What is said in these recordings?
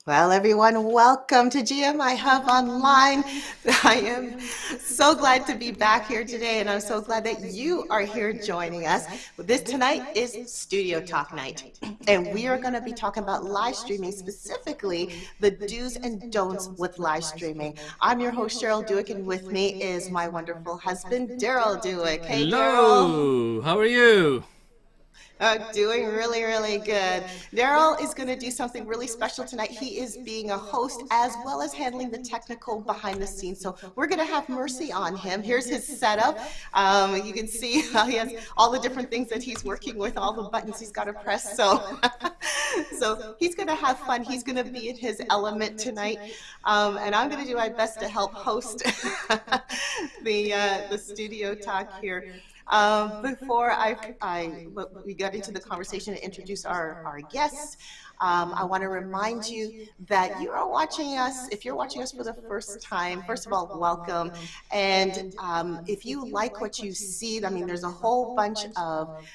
Well, everyone, welcome to GMIHub Online. I am so glad to be back here today, and I'm so glad that you are here joining us. This tonight is Studio Talk Night, and we are going to be talking about live streaming, specifically the do's and don'ts with live streaming. I'm your host, Cheryle Darryl, and with me is my wonderful husband, Darryl Darryl. Hey, Darryl. Hello, how are you? Doing really, really good. Darryl is going to do something really special tonight. He is being a host as well as handling the technical behind the scenes. So we're going to have mercy on him. Here's his setup. You can see how he has all the different things that he's working with, all the buttons he's got to press. So he's going to have fun. He's going to be in his element tonight. And I'm going to do my best to help host the studio talk here. Before we got into the conversation and introduce our guests, I want to remind you that you are watching us. If you're watching us for the first time, first of all, welcome. And if you like what you see, I mean, there's a whole bunch of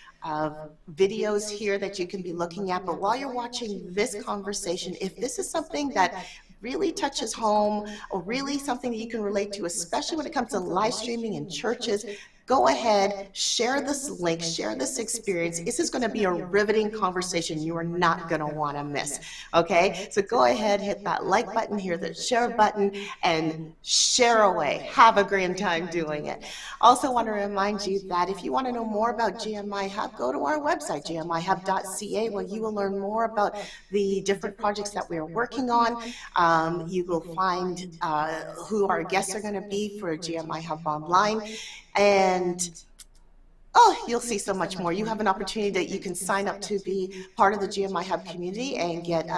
videos here that you can be looking at. But while you're watching this conversation, if this is something that really touches home or really something that you can relate to, especially when it comes to live streaming in churches, go ahead, share this link, share this experience. This is going to be a riveting conversation you are not going to want to miss, okay? So go ahead, hit that like button here, the share button, and share away. Have a grand time doing it. Also want to remind you that if you want to know more about GMIHub, go to our website, gmihub.ca, where you will learn more about the different projects that we are working on. You will find who our guests are going to be for GMIHub Online. And you'll see so much more. You have an opportunity that you can sign up to be part of the GMIHub community and get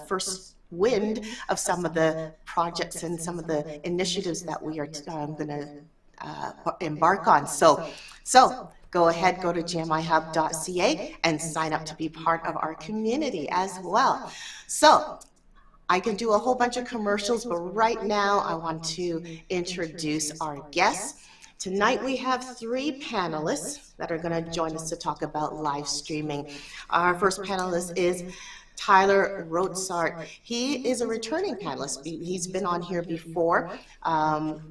first wind of some of the projects and some of the initiatives that we are going to embark on. So go ahead, go to gmihub.ca and sign up to be part of our community as well. So I can do a whole bunch of commercials, but right now I want to introduce our guests. Tonight we have three panelists that are going to join us to talk about live streaming. Our first panelist is Cheryle Rotsaert. He is a returning panelist. He's been on here before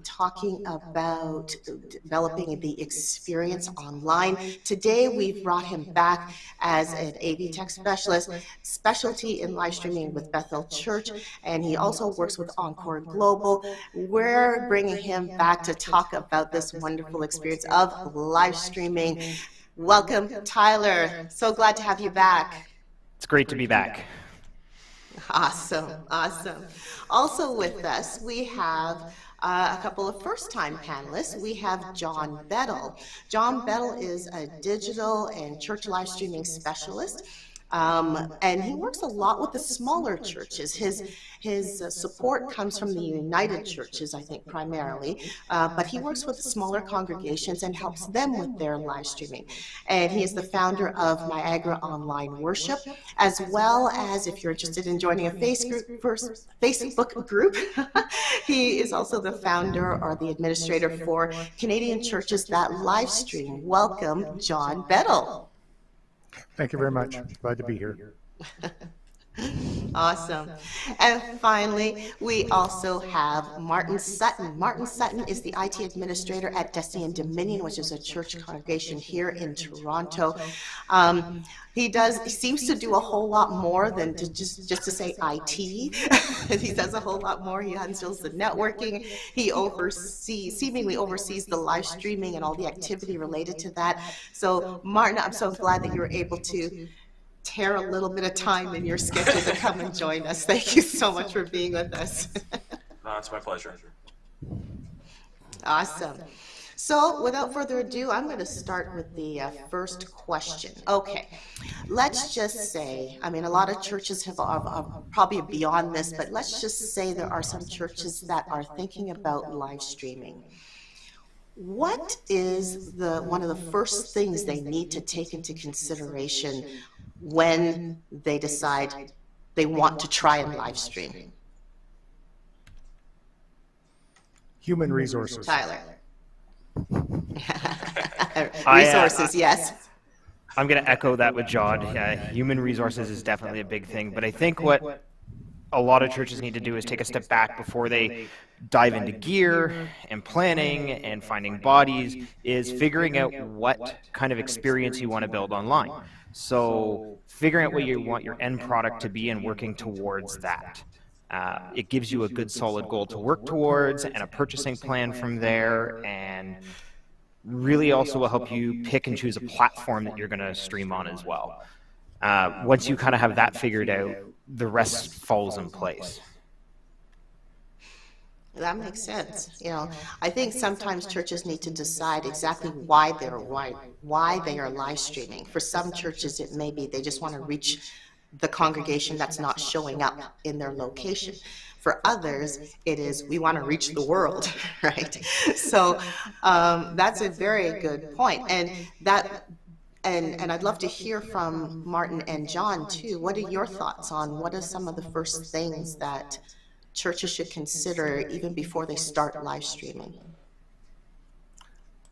talking about developing the experience online. Today we've brought him back as an AV tech specialist, specialty in live streaming with Bethel Church, and he also works with Encore Global. We're bringing him back to talk about this wonderful experience of live streaming. Welcome, Cheryle. So glad to have you back. It's great to be back. Awesome. Also with us, we have a couple of first-time panelists. We have John Bedell. John Bedell is a digital and church live streaming specialist. And he works a lot with the smaller churches. His support comes from the United Churches, I think, primarily, but he works with smaller congregations and helps them with their live streaming. And he is the founder of Niagara Online Worship, as well as, if you're interested in joining a Facebook group, he is also the founder or the administrator for Canadian Churches That Live Stream. Welcome, John Bedell. Thank you very much. Glad to be here. Awesome. And finally, we also have Martin Sutton. Martin Sutton is the IT administrator at Destiny and Dominion, which is a church congregation here in Toronto. He seems to do a whole lot more than to just to say IT. He does a whole lot more. He handles the networking. He seemingly oversees the live streaming and all the activity related to that. So Martin, I'm so glad that you were able to tear a little bit of time in your schedule to come and join us. Thank you so much for being with us. No, it's my pleasure. Awesome. So without further ado, I'm going to start with the first question. Okay, let's just say, I mean, a lot of churches are probably beyond this, but let's just say there are some churches that are thinking about live streaming. What is one of the first things they need to take into consideration when they decide they want to try and live stream? Human resources. Cheryle. Resources, yes. I'm going to echo that with John. Human resources is definitely a big thing, but I think what a lot of churches need to do is take a step back before they dive into gear and planning and finding bodies, is figuring out what kind of experience you want to build online. So figuring out what you want your end product to be and working towards that. It gives you a good solid goal to work towards and a purchasing plan from there, and really also will help you pick and choose a platform that you're going to stream on as well. Once you kind of have that figured out, the rest falls in place. That makes sense. I think sometimes churches need to decide exactly why they are live streaming. For some churches, it may be they just want to reach the congregation that's not showing up in their location. For others, it is we want to reach the world, right? So that's a very good point. And I'd love to hear from Martin and John too. What are your thoughts on what are some of the first things that churches should consider even before they start live streaming?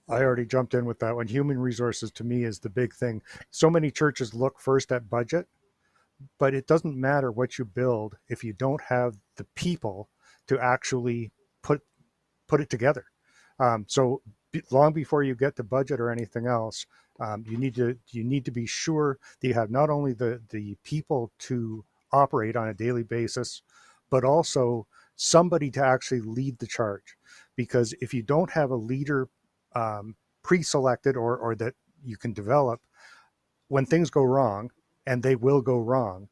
I already jumped in with that one. Human resources to me is the big thing. So many churches look first at budget, but it doesn't matter what you build if you don't have the people to actually put it together. So long before you get to budget or anything else, you need to be sure that you have not only the people to operate on a daily basis, but also somebody to actually lead the charge. Because if you don't have a leader pre-selected or that you can develop, when things go wrong, and they will go wrong,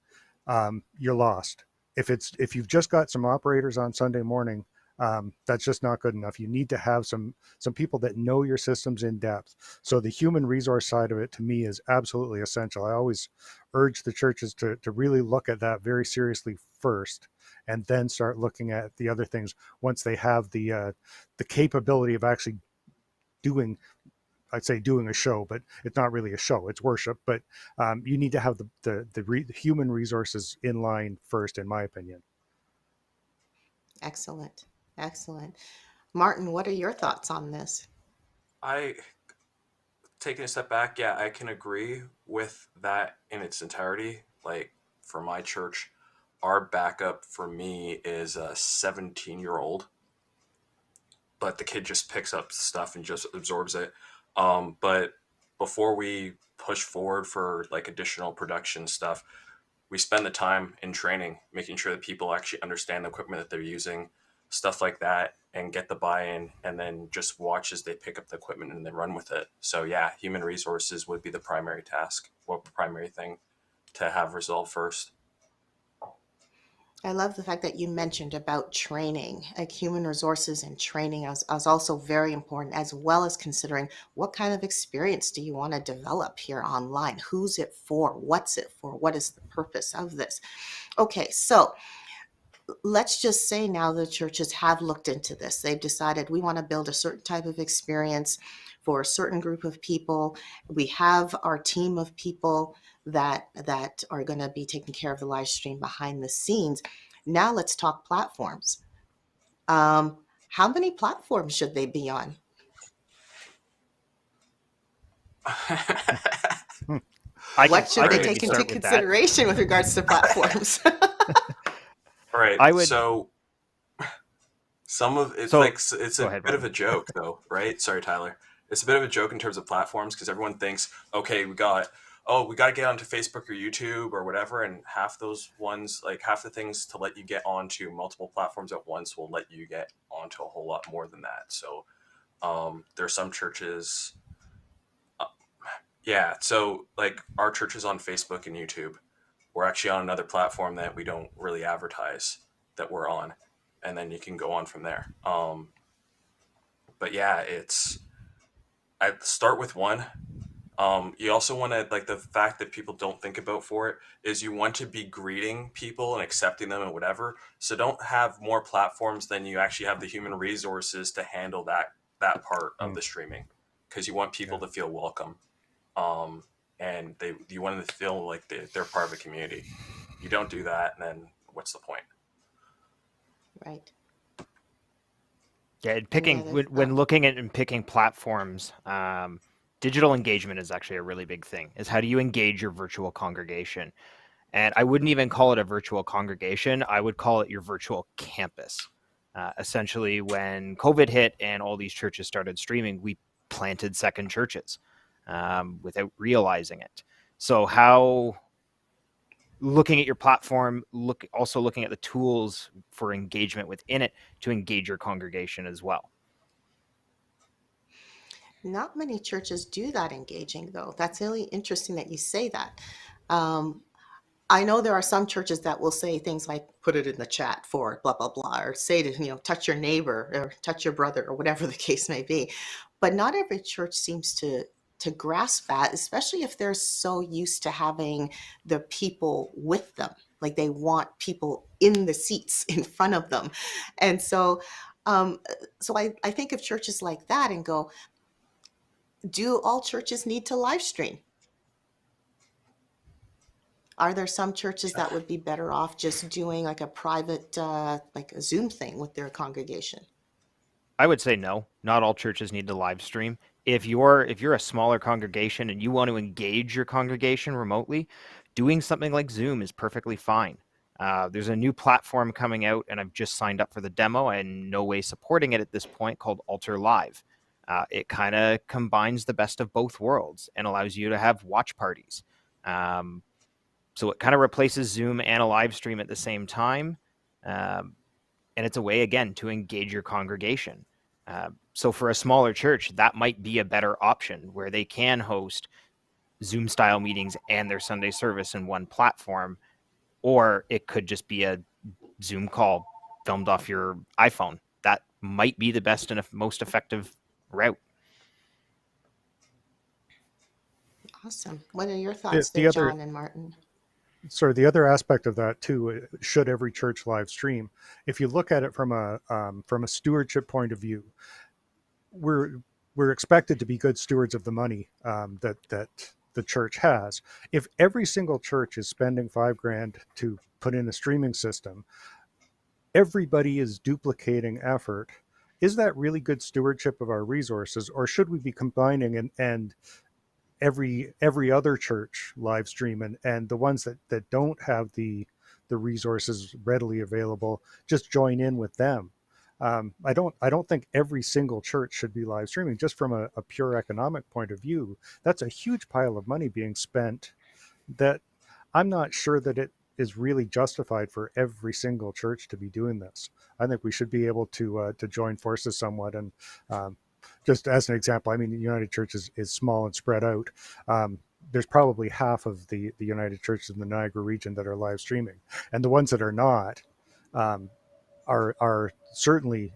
you're lost. If you've just got some operators on Sunday morning, that's just not good enough. You need to have some people that know your systems in depth. So the human resource side of it to me is absolutely essential. I always urge the churches to really look at that very seriously first, and then start looking at the other things once they have the capability of actually doing a show, but it's not really a show, it's worship. But you need to have the human resources in line first, in my opinion. Excellent. Martin, what are your thoughts on this? Taking a step back, yeah, I can agree with that in its entirety. Like for my church, our backup for me is a 17-year-old, but the kid just picks up stuff and just absorbs it. But before we push forward for like additional production stuff, we spend the time in training, making sure that people actually understand the equipment that they're using, stuff like that, and get the buy-in, and then just watch as they pick up the equipment and then run with it. So yeah, human resources would be the primary task, or primary thing to have resolved first. I love the fact that you mentioned about training, like human resources and training is also very important, as well as considering what kind of experience do you want to develop here online? Who's it for? What's it for? What is the purpose of this? Okay, so let's just say now the churches have looked into this. They've decided we want to build a certain type of experience for a certain group of people. We have our team of people that are going to be taking care of the live stream behind the scenes. Now let's talk platforms. How many platforms should they be on? What should they take into consideration with regards to platforms? All right. So some of it's it's a bit of a joke though, right? Sorry, Tyler. It's a bit of a joke in terms of platforms, because everyone thinks, okay, we got to get onto Facebook or YouTube or whatever, and half those ones, like half the things to let you get onto multiple platforms at once will let you get onto a whole lot more than that. So there are some churches, so like our church is on Facebook and YouTube. We're actually on another platform that we don't really advertise that we're on, and then you can go on from there. But yeah, I start with one. You also want to, like, the fact that people don't think about for it is you want to be greeting people and accepting them and whatever. So don't have more platforms than you actually have the human resources to handle that part of the streaming, because you want people to feel welcome. And you want them to feel like they're part of a community. You don't do that, and then what's the point? Right. Yeah, when looking at and picking platforms, digital engagement is actually a really big thing. Is how do you engage your virtual congregation? And I wouldn't even call it a virtual congregation. I would call it your virtual campus. Essentially, when COVID hit and all these churches started streaming, we planted second churches without realizing it. So how looking at your platform, also looking at the tools for engagement within it to engage your congregation as well. Not many churches do that engaging, though. That's really interesting that you say that. Um, I know there are some churches that will say things like, put it in the chat for blah, blah, blah, or say to, touch your neighbor or touch your brother or whatever the case may be. But not every church seems to grasp that, especially if they're so used to having the people with them. Like they want people in the seats in front of them. And um, so I think of churches like that and go, do all churches need to live stream? Are there some churches that would be better off just doing like a private, like a Zoom thing with their congregation? I would say no. Not all churches need to live stream. If you're a smaller congregation and you want to engage your congregation remotely, doing something like Zoom is perfectly fine. There's a new platform coming out, and I've just signed up for the demo and no way supporting it at this point, called Alter Live. It kind of combines the best of both worlds and allows you to have watch parties. So it kind of replaces Zoom and a live stream at the same time. And it's a way, again, to engage your congregation. So for a smaller church, that might be a better option, where they can host Zoom style meetings and their Sunday service in one platform, or it could just be a Zoom call filmed off your iPhone. That might be the best and most effective route. Awesome. What are your thoughts The there, other John and Martin? So the other aspect of that too, should every church live stream? If you look at it from a stewardship point of view, we're expected to be good stewards of the money that the church has. If every single church is spending $5,000 to put in a streaming system, everybody is duplicating effort. Is that really good stewardship of our resources, or should we be combining and every other church live stream, and the ones that don't have the resources readily available just join in with them? I don't think every single church should be live streaming. Just from a pure economic point of view, that's a huge pile of money being spent that I'm not sure that it is really justified for every single church to be doing this. I think we should be able to join forces somewhat. And just as an example, I mean, the United Church is small and spread out. There's probably half of the United Churches in the Niagara region that are live streaming, and the ones that are not are certainly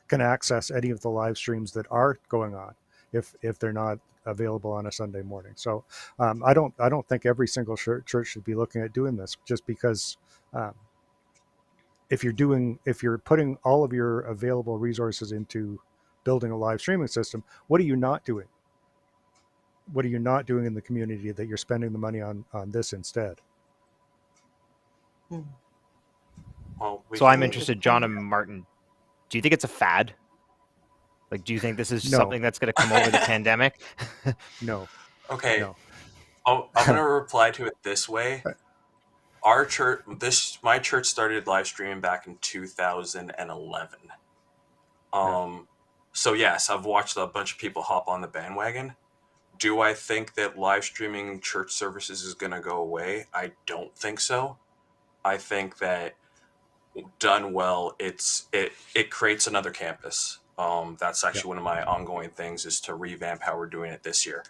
can access any of the live streams that are going on if they're not available on a Sunday morning. So I don't think every single church should be looking at doing this, just because if you're putting all of your available resources into building a live streaming system, what are you not doing? What are you not doing in the community that you're spending the money on this instead? Well, So I'm interested, John and Martin, do you think it's a fad? Like, do you think this is something that's going to come over the pandemic? No. Okay. No. I'm going to reply to it this way. Our church, my church started live streaming back in 2011. So yes, I've watched a bunch of people hop on the bandwagon. Do I think that live streaming church services is going to go away? I don't think so. I think that done well, it creates another campus. That's actually one of my ongoing things, is to revamp how we're doing it this year.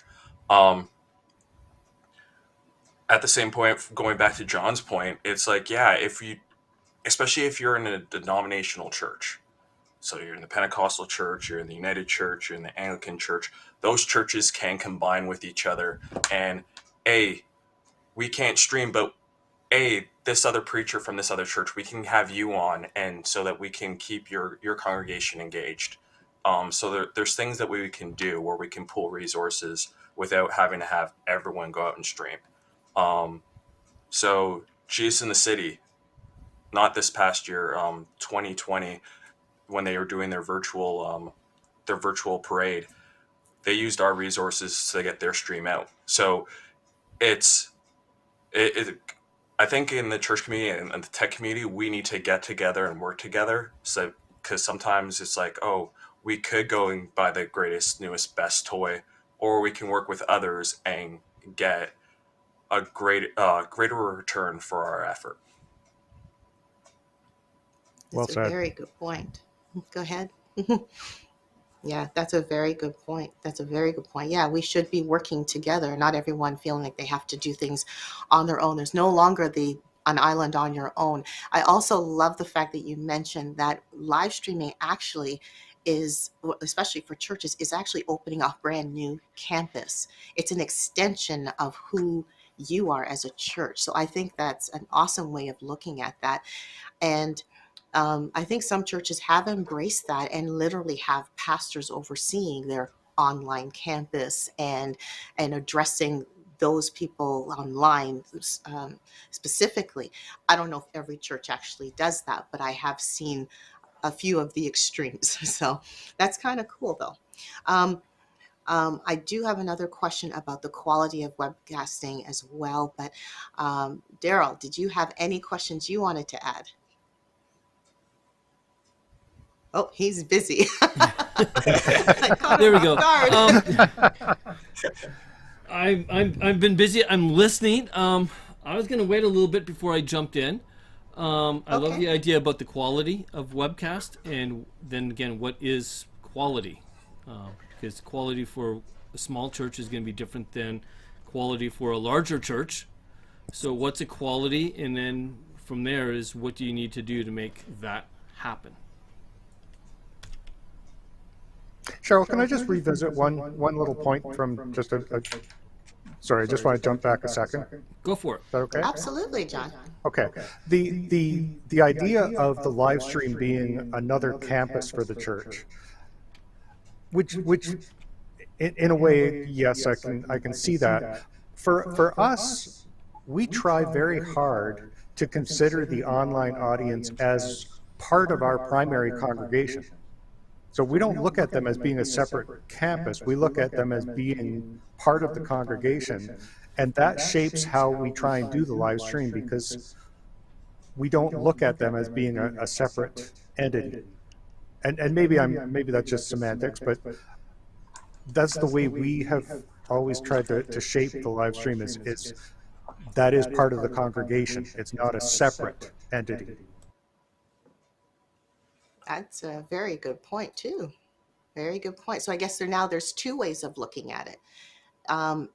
At the same point, going back to John's point, it's like, yeah, especially if you're in a denominational church, so you're in the Pentecostal church, you're in the United Church, you're in the Anglican church, those churches can combine with each other. And we can't stream, but this other preacher from this other church, we can have you on, and so that we can keep your congregation engaged. So there's things that we can do where we can pool resources without having to have everyone go out and stream. So Jesus in the City, not this past year, 2020, when they were doing their virtual parade, they used our resources to get their stream out. So it's I think in the church community and the tech community, we need to get together and work together. So, because sometimes it's like, oh, we could go and buy the greatest, newest, best toy, or we can work with others and get a greater return for our effort. Well That's a said. very good point. Go ahead. Yeah, that's a very good point. That's a very good point. Yeah, we should be working together, not everyone feeling like they have to do things on their own. There's no longer an island on your own. I also love the fact that you mentioned that live streaming actually is, especially for churches, is actually opening a brand new campus. It's an extension of who you are as a church. So I think that's an awesome way of looking at that. And I think some churches have embraced that and literally have pastors overseeing their online campus and addressing those people online specifically. I don't know if every church actually does that, but I have seen a few of the extremes. So that's kind of cool, though. I do have another question about the quality of webcasting as well. But Darryl, did you have any questions you wanted to add? Oh, he's busy. There we go. I've been busy. I'm listening. I was going to wait a little bit before I jumped in. I love the idea about the quality of webcast, and then again, what is quality? Because quality for a small church is going to be different than quality for a larger church. So what's equality? And then from there is what do you need to do to make that happen? Cheryl, can I just revisit one little point from just sorry, I just want to jump back a second. Go for it. Is that okay? Absolutely, John. Okay. The idea of the live stream being another campus for the church, which in a way, yes, I can see that. For us, we try very hard to consider the online audience as part of our primary congregation. So we don't look at them as being a separate campus. We look at them as being part of the congregation. And that shapes how we try and do the live stream, because we don't look at them as being a separate entity. And maybe that's just semantics, but that's the way we have always tried to shape the live stream is that is part of the congregation. It's not a separate entity. That's a very good point, too. Very good point. So I guess there's two ways of looking at it.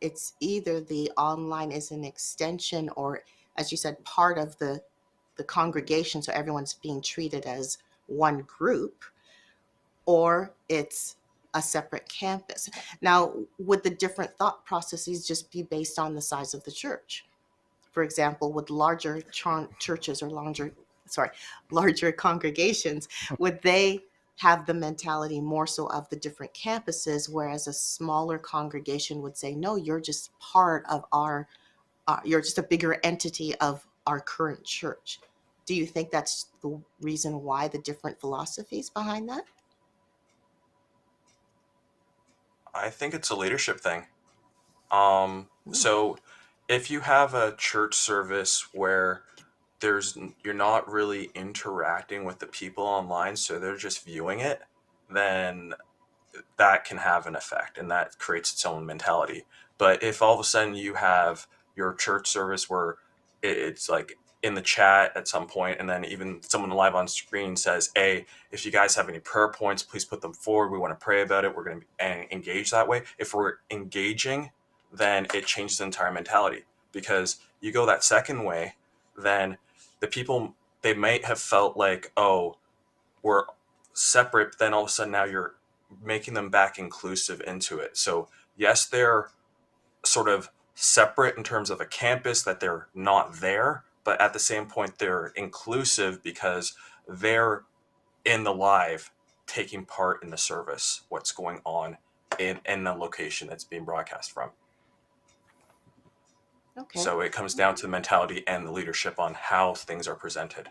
It's either the online is an extension or, as you said, part of the congregation, so everyone's being treated as one group, or it's a separate campus. Now, would the different thought processes just be based on the size of the church? For example, would larger churches or larger congregations, would they have the mentality more so of the different campuses, whereas a smaller congregation would say, no, you're just part of you're just a bigger entity of our current church? Do you think that's the reason why the different philosophies behind that? I think it's a leadership thing. So if you have a church service where you're not really interacting with the people online, so they're just viewing it, then that can have an effect, and that creates its own mentality. But if all of a sudden you have your church service where it's like in the chat at some point, and then even someone live on screen says, hey, if you guys have any prayer points, please put them forward. We want to pray about it. We're going to engage that way. If we're engaging, then it changes the entire mentality, because you go that second way, then the people, they might have felt like, oh, we're separate, but then all of a sudden now you're making them back inclusive into it. So yes, they're sort of separate in terms of a campus, that they're not there, but at the same point they're inclusive because they're in the live, taking part in the service, what's going on in the location that's being broadcast from. Okay. So it comes down to the mentality and the leadership on how things are presented.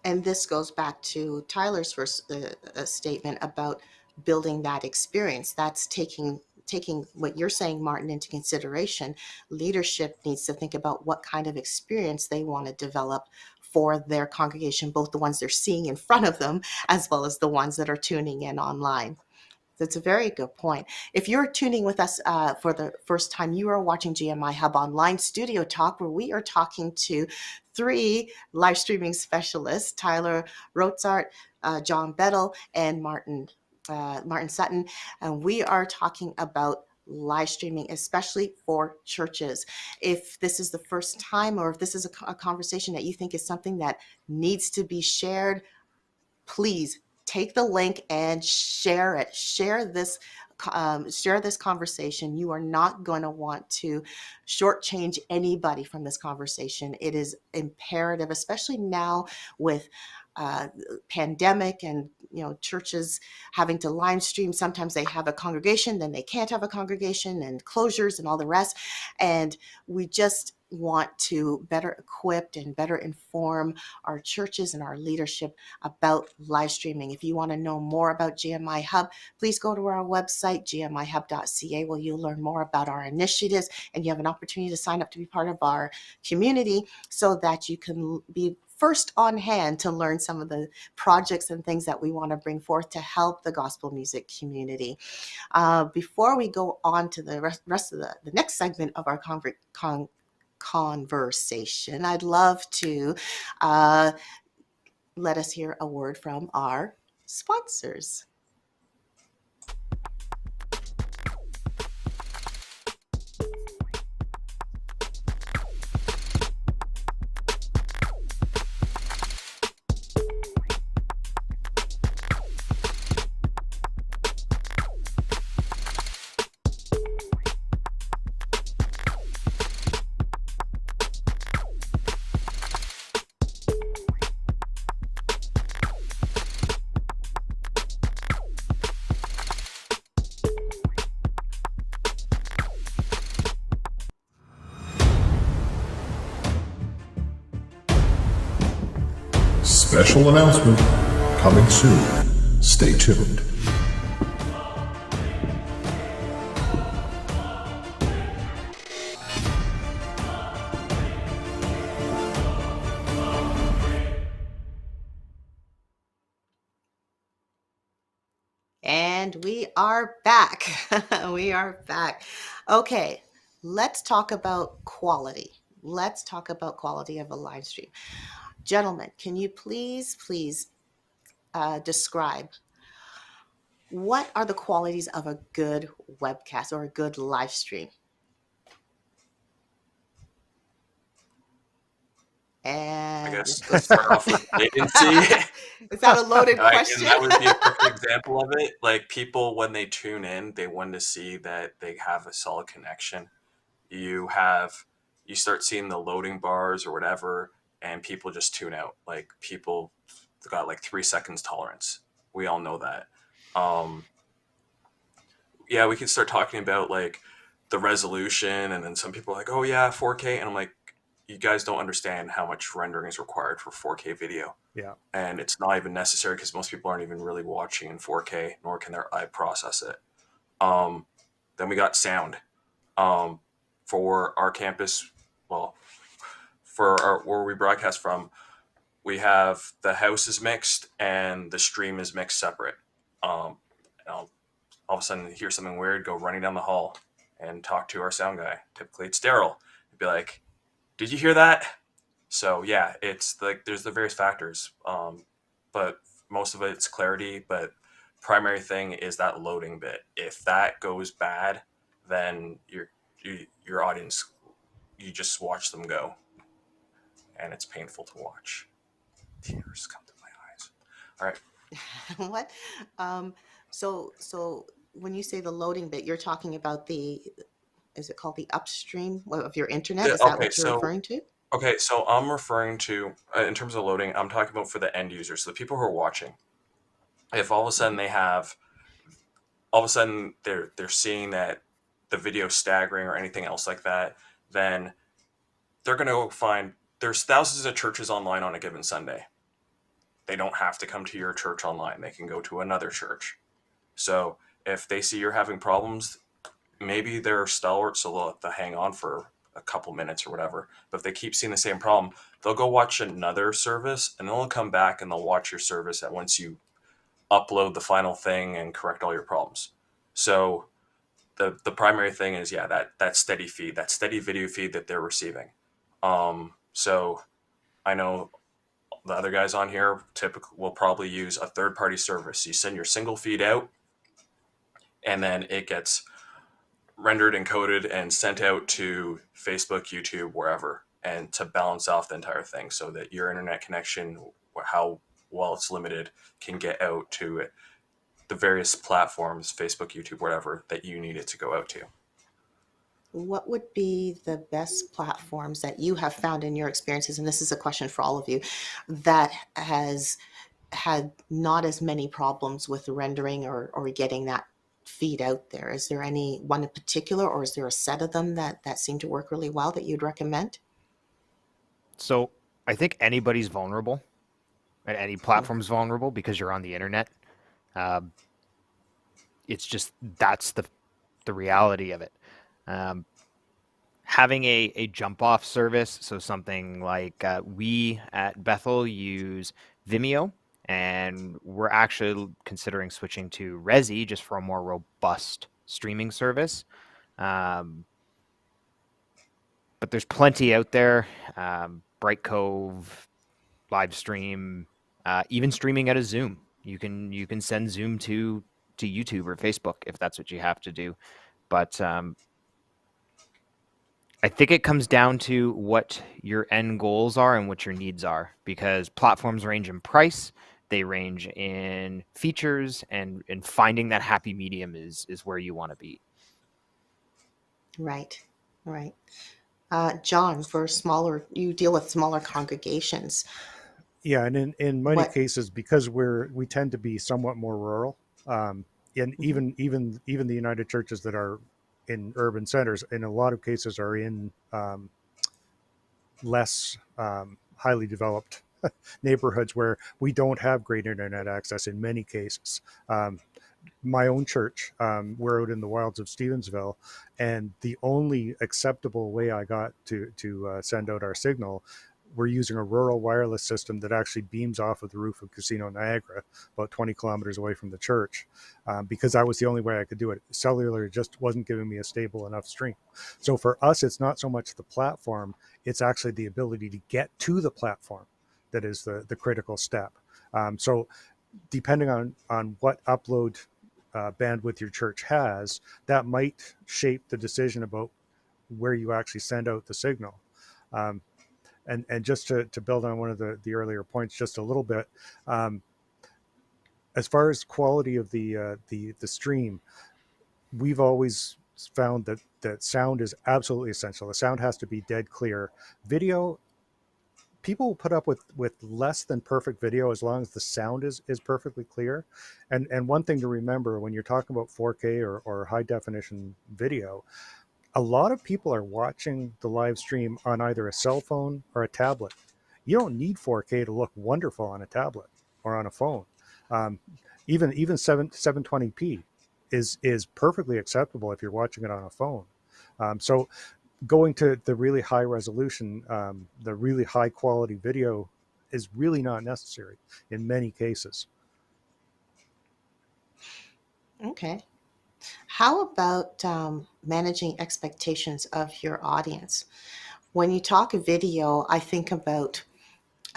And this goes back to Tyler's first statement about building that experience. That's taking taking what you're saying, Martin, into consideration, leadership needs to think about what kind of experience they want to develop for their congregation, both the ones they're seeing in front of them as well as the ones that are tuning in online. That's a very good point. If you're tuning with us for the first time, you are watching GMIHub Online Studio Talk, where we are talking to 3 live streaming specialists, Tyler Rotsaert, John Bedell, and Martin Sutton. And we are talking about live streaming, especially for churches. If this is the first time, or if this is a conversation that you think is something that needs to be shared, please take the link and share it. Share this conversation. You are not going to want to shortchange anybody from this conversation. It is imperative, especially now with pandemic and churches having to live stream. Sometimes they have a congregation, then they can't have a congregation, and closures and all the rest. And we just want to better equip and better inform our churches and our leadership about live streaming. If you want to know more about GMI Hub, please go to our website, gmihub.ca, where you'll learn more about our initiatives, and you have an opportunity to sign up to be part of our community so that you can be first on hand to learn some of the projects and things that we want to bring forth to help the gospel music community. Before we go on to the rest of the next segment of our conversation, I'd love to let us hear a word from our sponsors. Special announcement coming soon. Stay tuned. And we are back. We are back. Okay, let's talk about quality. Let's talk about quality of a live stream. Gentlemen, can you please describe what are the qualities of a good webcast or a good live stream? And I guess let's start off with latency. is that a loaded And question? that would be a perfect example of it. Like, people, when they tune in, they want to see that they have a solid connection. You start seeing the loading bars or whatever, and people just tune out. Like, people got like 3 seconds tolerance. We all know that. Yeah, we can start talking about like the resolution, and then some people are like, oh yeah, 4K. And I'm like, you guys don't understand how much rendering is required for 4K video. Yeah. And it's not even necessary because most people aren't even really watching in 4K, nor can their eye process it. Then we got sound. For our campus, well, where we broadcast from, we have the house is mixed and the stream is mixed separate. And I'll all of a sudden hear something weird, go running down the hall and talk to our sound guy. Typically it's Darryl. He'd be like, did you hear that? So yeah, it's like there's the various factors, but most of it's clarity. But primary thing is that loading bit. If that goes bad, then your audience, you just watch them go, and it's painful to watch. Tears come to my eyes. All right. What? So when you say the loading bit, you're talking about is it called the upstream of your internet? Is that what you're referring to? Okay, so I'm referring to, in terms of loading, I'm talking about for the end users, so the people who are watching. If all of a sudden they're seeing that the video staggering or anything else like that, then they're going to go find, there's thousands of churches online on a given Sunday. They don't have to come to your church online. They can go to another church. So if they see you're having problems, maybe they're stalwarts, so they'll have to hang on for a couple minutes or whatever. But if they keep seeing the same problem, they'll go watch another service, and then they'll come back and they'll watch your service at once you upload the final thing and correct all your problems. So the primary thing is, yeah, that steady feed, that steady video feed that they're receiving. So I know the other guys on here typically will probably use a third party service. You send your single feed out, and then it gets rendered, encoded, and sent out to Facebook, YouTube, wherever, and to balance off the entire thing so that your internet connection, how well it's limited, can get out to the various platforms, Facebook, YouTube, whatever, that you need it to go out to. What would be the best platforms that you have found in your experiences? And this is a question for all of you, that has had not as many problems with rendering or getting that feed out there. Is there any one in particular, or is there a set of them that seem to work really well that you'd recommend? So I think anybody's vulnerable, and any platform's vulnerable because you're on the internet. It's just that's the reality of it. Having a jump off service, so something like we at Bethel use Vimeo, and we're actually considering switching to Resi just for a more robust streaming service. But there's plenty out there. Bright Cove, Livestream, even streaming out of Zoom. You can send Zoom to YouTube or Facebook if that's what you have to do. But I think it comes down to what your end goals are and what your needs are, because platforms range in price, they range in features, and finding that happy medium is where you want to be. Right. John, for smaller, you deal with smaller congregations. Yeah, and in many cases, because we tend to be somewhat more rural, and even the United Churches that are in urban centers, in a lot of cases, are in less highly developed neighborhoods where we don't have great internet access in many cases. My own church, we're out in the wilds of Stevensville, and the only acceptable way I got to send out our signal, we're using a rural wireless system that actually beams off of the roof of Casino Niagara, about 20 kilometers away from the church, because that was the only way I could do it. Cellular just wasn't giving me a stable enough stream. So for us, it's not so much the platform, it's actually the ability to get to the platform that is the critical step. So depending on what upload bandwidth your church has, that might shape the decision about where you actually send out the signal. And just to build on one of the earlier points just a little bit, as far as quality of the stream, we've always found that sound is absolutely essential. The sound has to be dead clear. Video, people will put up with less than perfect video as long as the sound is perfectly clear. And one thing to remember when you're talking about 4K or high definition video, a lot of people are watching the live stream on either a cell phone or a tablet. You don't need 4K to look wonderful on a tablet or on a phone. Even 720p is perfectly acceptable if you're watching it on a phone. So going to the really high resolution, the really high quality video is really not necessary in many cases. Okay. How about managing expectations of your audience? When you talk video, I think about,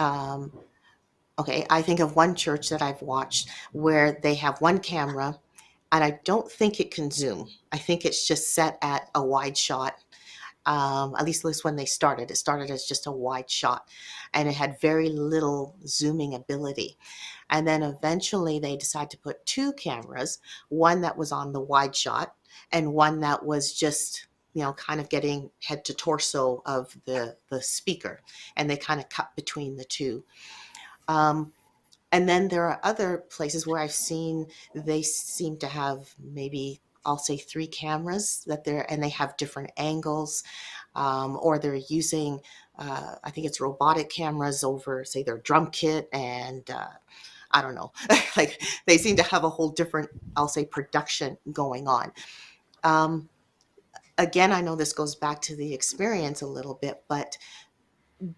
I think of one church that I've watched where they have one camera, and I don't think it can zoom. I think it's just set at a wide shot. At least when they started. It started as just a wide shot, and it had very little zooming ability. And then eventually they decided to put two cameras, one that was on the wide shot and one that was just, kind of getting head to torso of the speaker. And they kind of cut between the two. And then there are other places where I've seen they seem to have maybe, I'll say, three cameras and they have different angles, or they're using, I think it's robotic cameras over, say, their drum kit, and I don't know, like they seem to have a whole different, I'll say, production going on. again, I know this goes back to the experience a little bit, but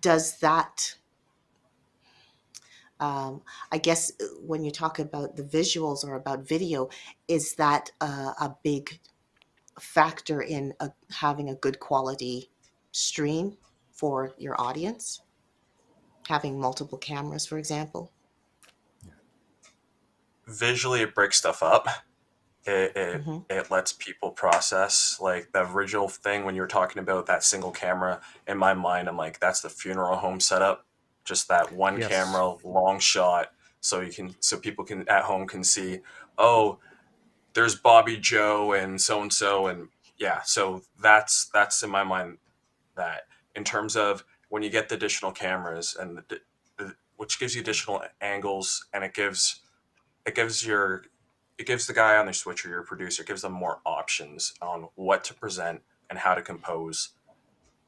does that, I guess when you talk about the visuals or about video, is that a big factor in having a good quality stream for your audience? Having multiple cameras, for example? Visually, it breaks stuff up. Hmm. It lets people process. Like the original thing when you were talking about that single camera, in my mind, I'm like, that's the funeral home setup. Just that one Yes. camera, long shot, so people can at home can see, oh, there's Bobby Joe and so, and yeah. So that's in my mind that in terms of when you get the additional cameras and which gives you additional angles, and it gives your it gives the guy on the switcher, your producer, gives them more options on what to present and how to compose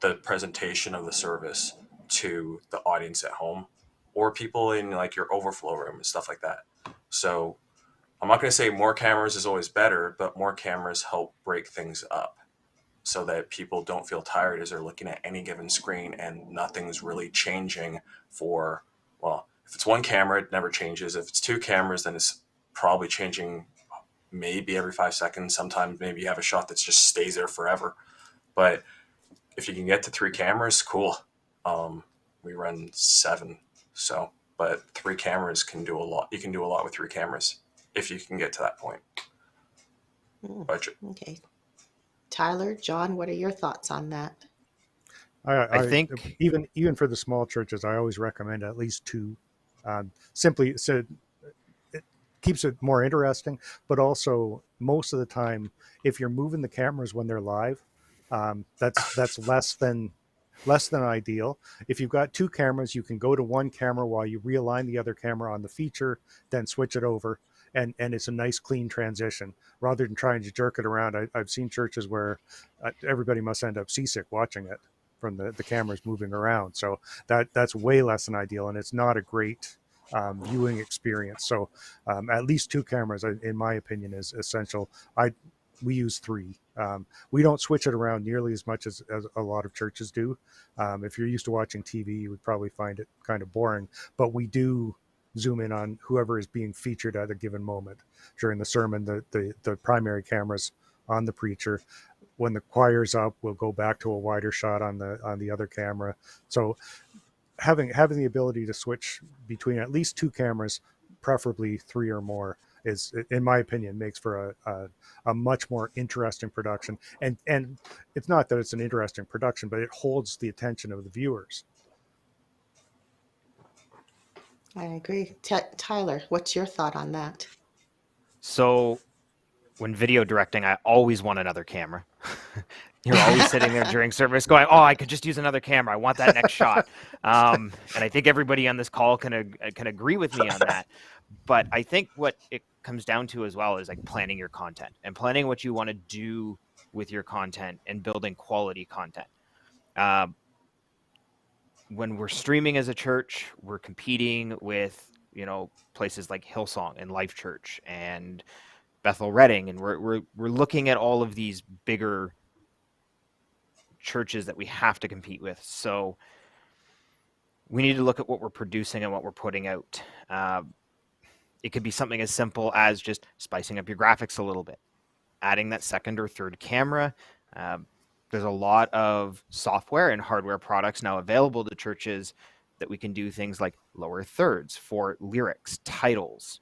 the presentation of the service to the audience at home or people in like your overflow room and stuff like that. So I'm not going to say more cameras is always better, but more cameras help break things up so that people don't feel tired as they're looking at any given screen and nothing's really changing for, well, if it's one camera, it never changes. If it's two cameras, then it's probably changing maybe every 5 seconds. Sometimes maybe you have a shot that just stays there forever. But if you can get to three cameras, cool. We run 7. So, but 3 cameras can do a lot. You can do a lot with 3 cameras if you can get to that point. Budget. Okay. Tyler, John, what are your thoughts on that? I think even for the small churches, I always recommend at least 2. Simply so it keeps it more interesting, but also most of the time, if you're moving the cameras when they're live, that's less than ideal. If you've got 2 cameras, you can go to one camera while you realign the other camera on the feature, then switch it over, and it's a nice clean transition rather than trying to jerk it around. I've seen churches where everybody must end up seasick watching it from the cameras moving around. So that's way less than ideal, and it's not a great viewing experience. So at least 2 cameras, in my opinion, is essential. We use 3. We don't switch it around nearly as much as a lot of churches do. If you're used to watching TV, you would probably find it kind of boring, but we do zoom in on whoever is being featured at a given moment during the sermon. The primary cameras on the preacher. When the choir's up, we'll go back to a wider shot on the other camera. So having the ability to switch between at least 2 cameras, preferably 3 or more, is, in my opinion, makes for a much more interesting production. And it's not that it's an interesting production, but it holds the attention of the viewers. I agree. Tyler, what's your thought on that? so. When video directing, I always want another camera. You're always sitting there during service going, oh, I could just use another camera. I want that next shot. And I think everybody on this call can agree with me on that. But I think what it comes down to as well is like planning your content and planning what you want to do with your content and building quality content. When we're streaming as a church, we're competing with, places like Hillsong and Life Church and Bethel Redding, and we're looking at all of these bigger churches that we have to compete with. So we need to look at what we're producing and what we're putting out. It could be something as simple as just spicing up your graphics a little bit, adding that second or third camera. There's a lot of software and hardware products now available to churches that we can do things like lower thirds for lyrics, titles,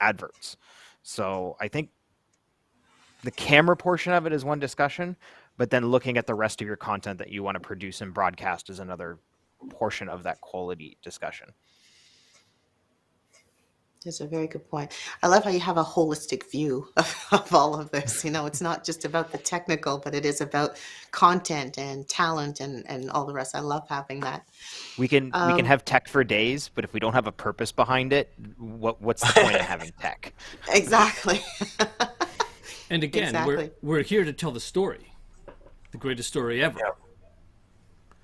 adverts. So I think the camera portion of it is one discussion, but then looking at the rest of your content that you want to produce and broadcast is another portion of that quality discussion. That's a very good point. I love how you have a holistic view of all of this. It's not just about the technical, but it is about content and talent and all the rest. I love having that. We can have tech for days, but if we don't have a purpose behind it, what's the point of having tech? Exactly. And again, Exactly. we're here to tell the story, the greatest story ever.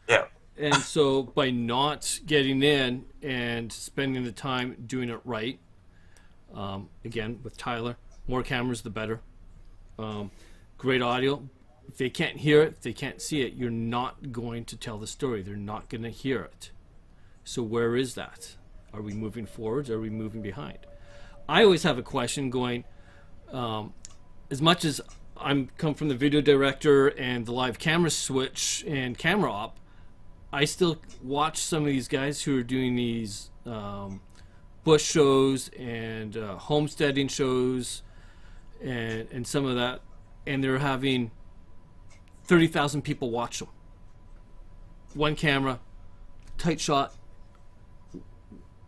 Yeah. And so by not getting in and spending the time doing it right, again, with Tyler, more cameras, the better. Of great audio. If they can't hear it, if they can't see it, you're not going to tell the story. They're not going to hear it. So where is that? Are we moving forwards? Or are we moving behind? I always have a question going, as much as I'm come from the video director and the live camera switch and camera op, I still watch some of these guys who are doing these bush shows and homesteading shows and some of that, and they're having 30,000 people watch them. One camera, tight shot.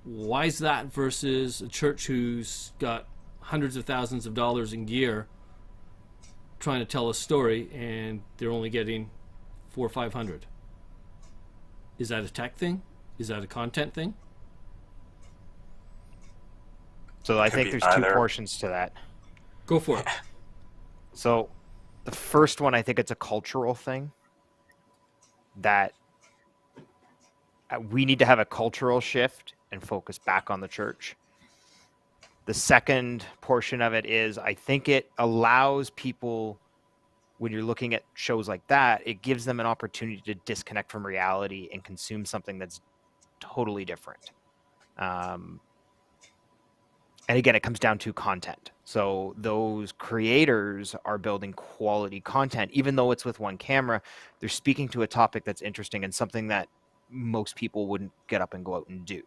Why is that versus a church who's got hundreds of thousands of dollars in gear trying to tell a story and they're only getting 400 or 500? Is that a tech thing? Is that a content thing? So I think there's two portions to that. Go for it. So the first one, I think it's a cultural thing that we need to have a cultural shift and focus back on the church. The second portion of it is I think it allows people, when you're looking at shows like that, it gives them an opportunity to disconnect from reality and consume something that's totally different. And again, it comes down to content. So those creators are building quality content, even though it's with one camera, they're speaking to a topic that's interesting and something that most people wouldn't get up and go out and do.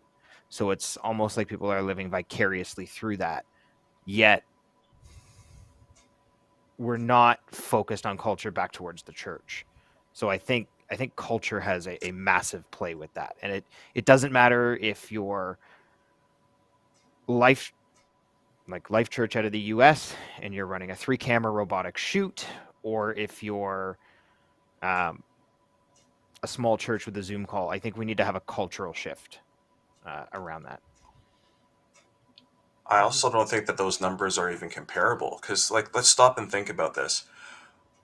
So it's almost like people are living vicariously through that. Yet we're not focused on culture back towards the church. So I think culture has a massive play with that. And it doesn't matter if you're Life Church out of the US and you're running a 3-camera robotic shoot, or if you're a small church with a Zoom call. I think we need to have a cultural shift around that. I also don't think that those numbers are even comparable, because let's stop and think about this.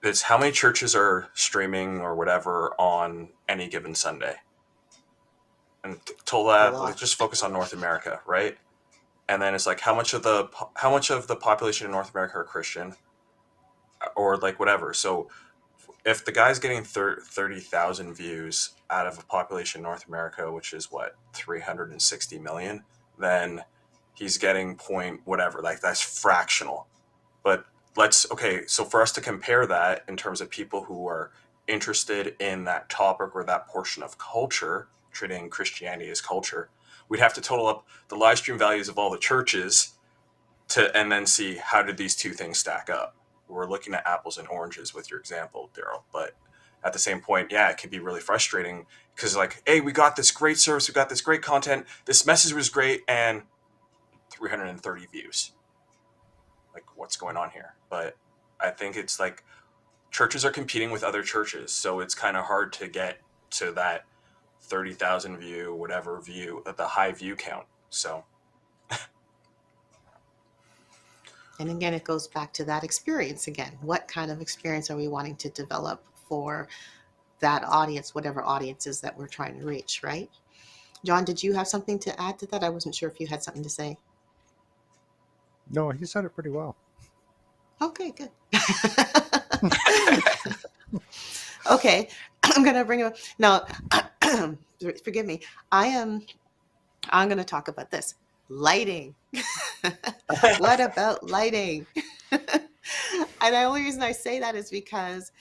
It's how many churches are streaming or whatever on any given Sunday, and let's just focus on North America, right? And then it's like how much of the population in North America are Christian, or whatever. So if the guy's getting 30,000 views out of a population in North America, which is 360 million, then he's getting point whatever, that's fractional. But so for us to compare that in terms of people who are interested in that topic or that portion of culture, treating Christianity as culture, we'd have to total up the live stream values of all the churches and then see how did these two things stack up. We're looking at apples and oranges with your example, Darryl. But at the same point, yeah, it can be really frustrating because hey, we got this great service, we got this great content, this message was great, and 330 views. What's going on here? But I think it's churches are competing with other churches, so it's kind of hard to get to that 30,000 view, the high view count. So. And again, it goes back to that experience again. What kind of experience are we wanting to develop for that audience, whatever audiences that we're trying to reach, right? John, did you have something to add to that? I wasn't sure if you had something to say. No, he said it pretty well. Okay, good. Okay, I'm going to bring it up. Now, forgive me. I'm going to talk about this. Lighting. What about lighting? And the only reason I say that is because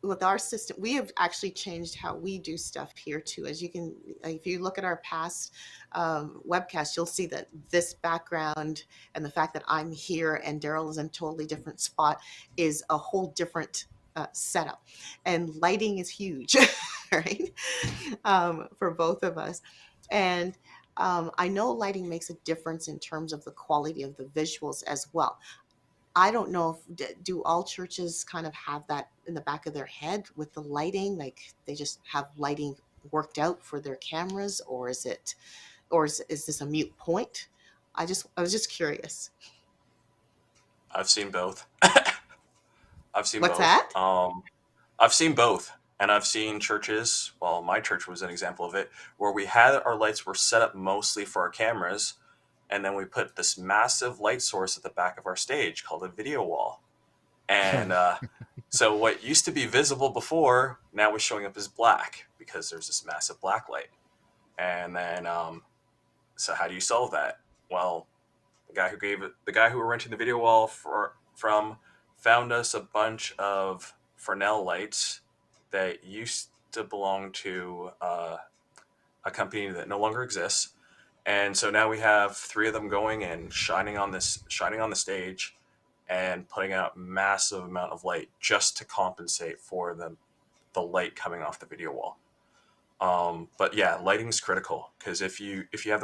with our system, we have actually changed how we do stuff here too. As you can, if you look at our past webcasts, you'll see that this background and the fact that I'm here and Darryl is in a totally different spot is a whole different setup. And lighting is huge, right? For both of us. And I know lighting makes a difference in terms of the quality of the visuals as well. I don't know if do all churches kind of have that in the back of their head with the lighting, they just have lighting worked out for their cameras, or is this a moot point? I was just curious. I've seen both. I've seen What's both. that? I've seen both. And I've seen churches, well, my church was an example of it, where we had our lights were set up mostly for our cameras, and then we put this massive light source at the back of our stage called a video wall. And so what used to be visible before now is showing up as black because there's this massive black light. And then, so how do you solve that? Well, the guy who we're renting the video wall from found us a bunch of Fresnel lights that used to belong to a company that no longer exists. And so now we have 3 of them going and shining on the stage and putting out massive amount of light just to compensate for the light coming off the video wall. But yeah, lighting is critical because if you have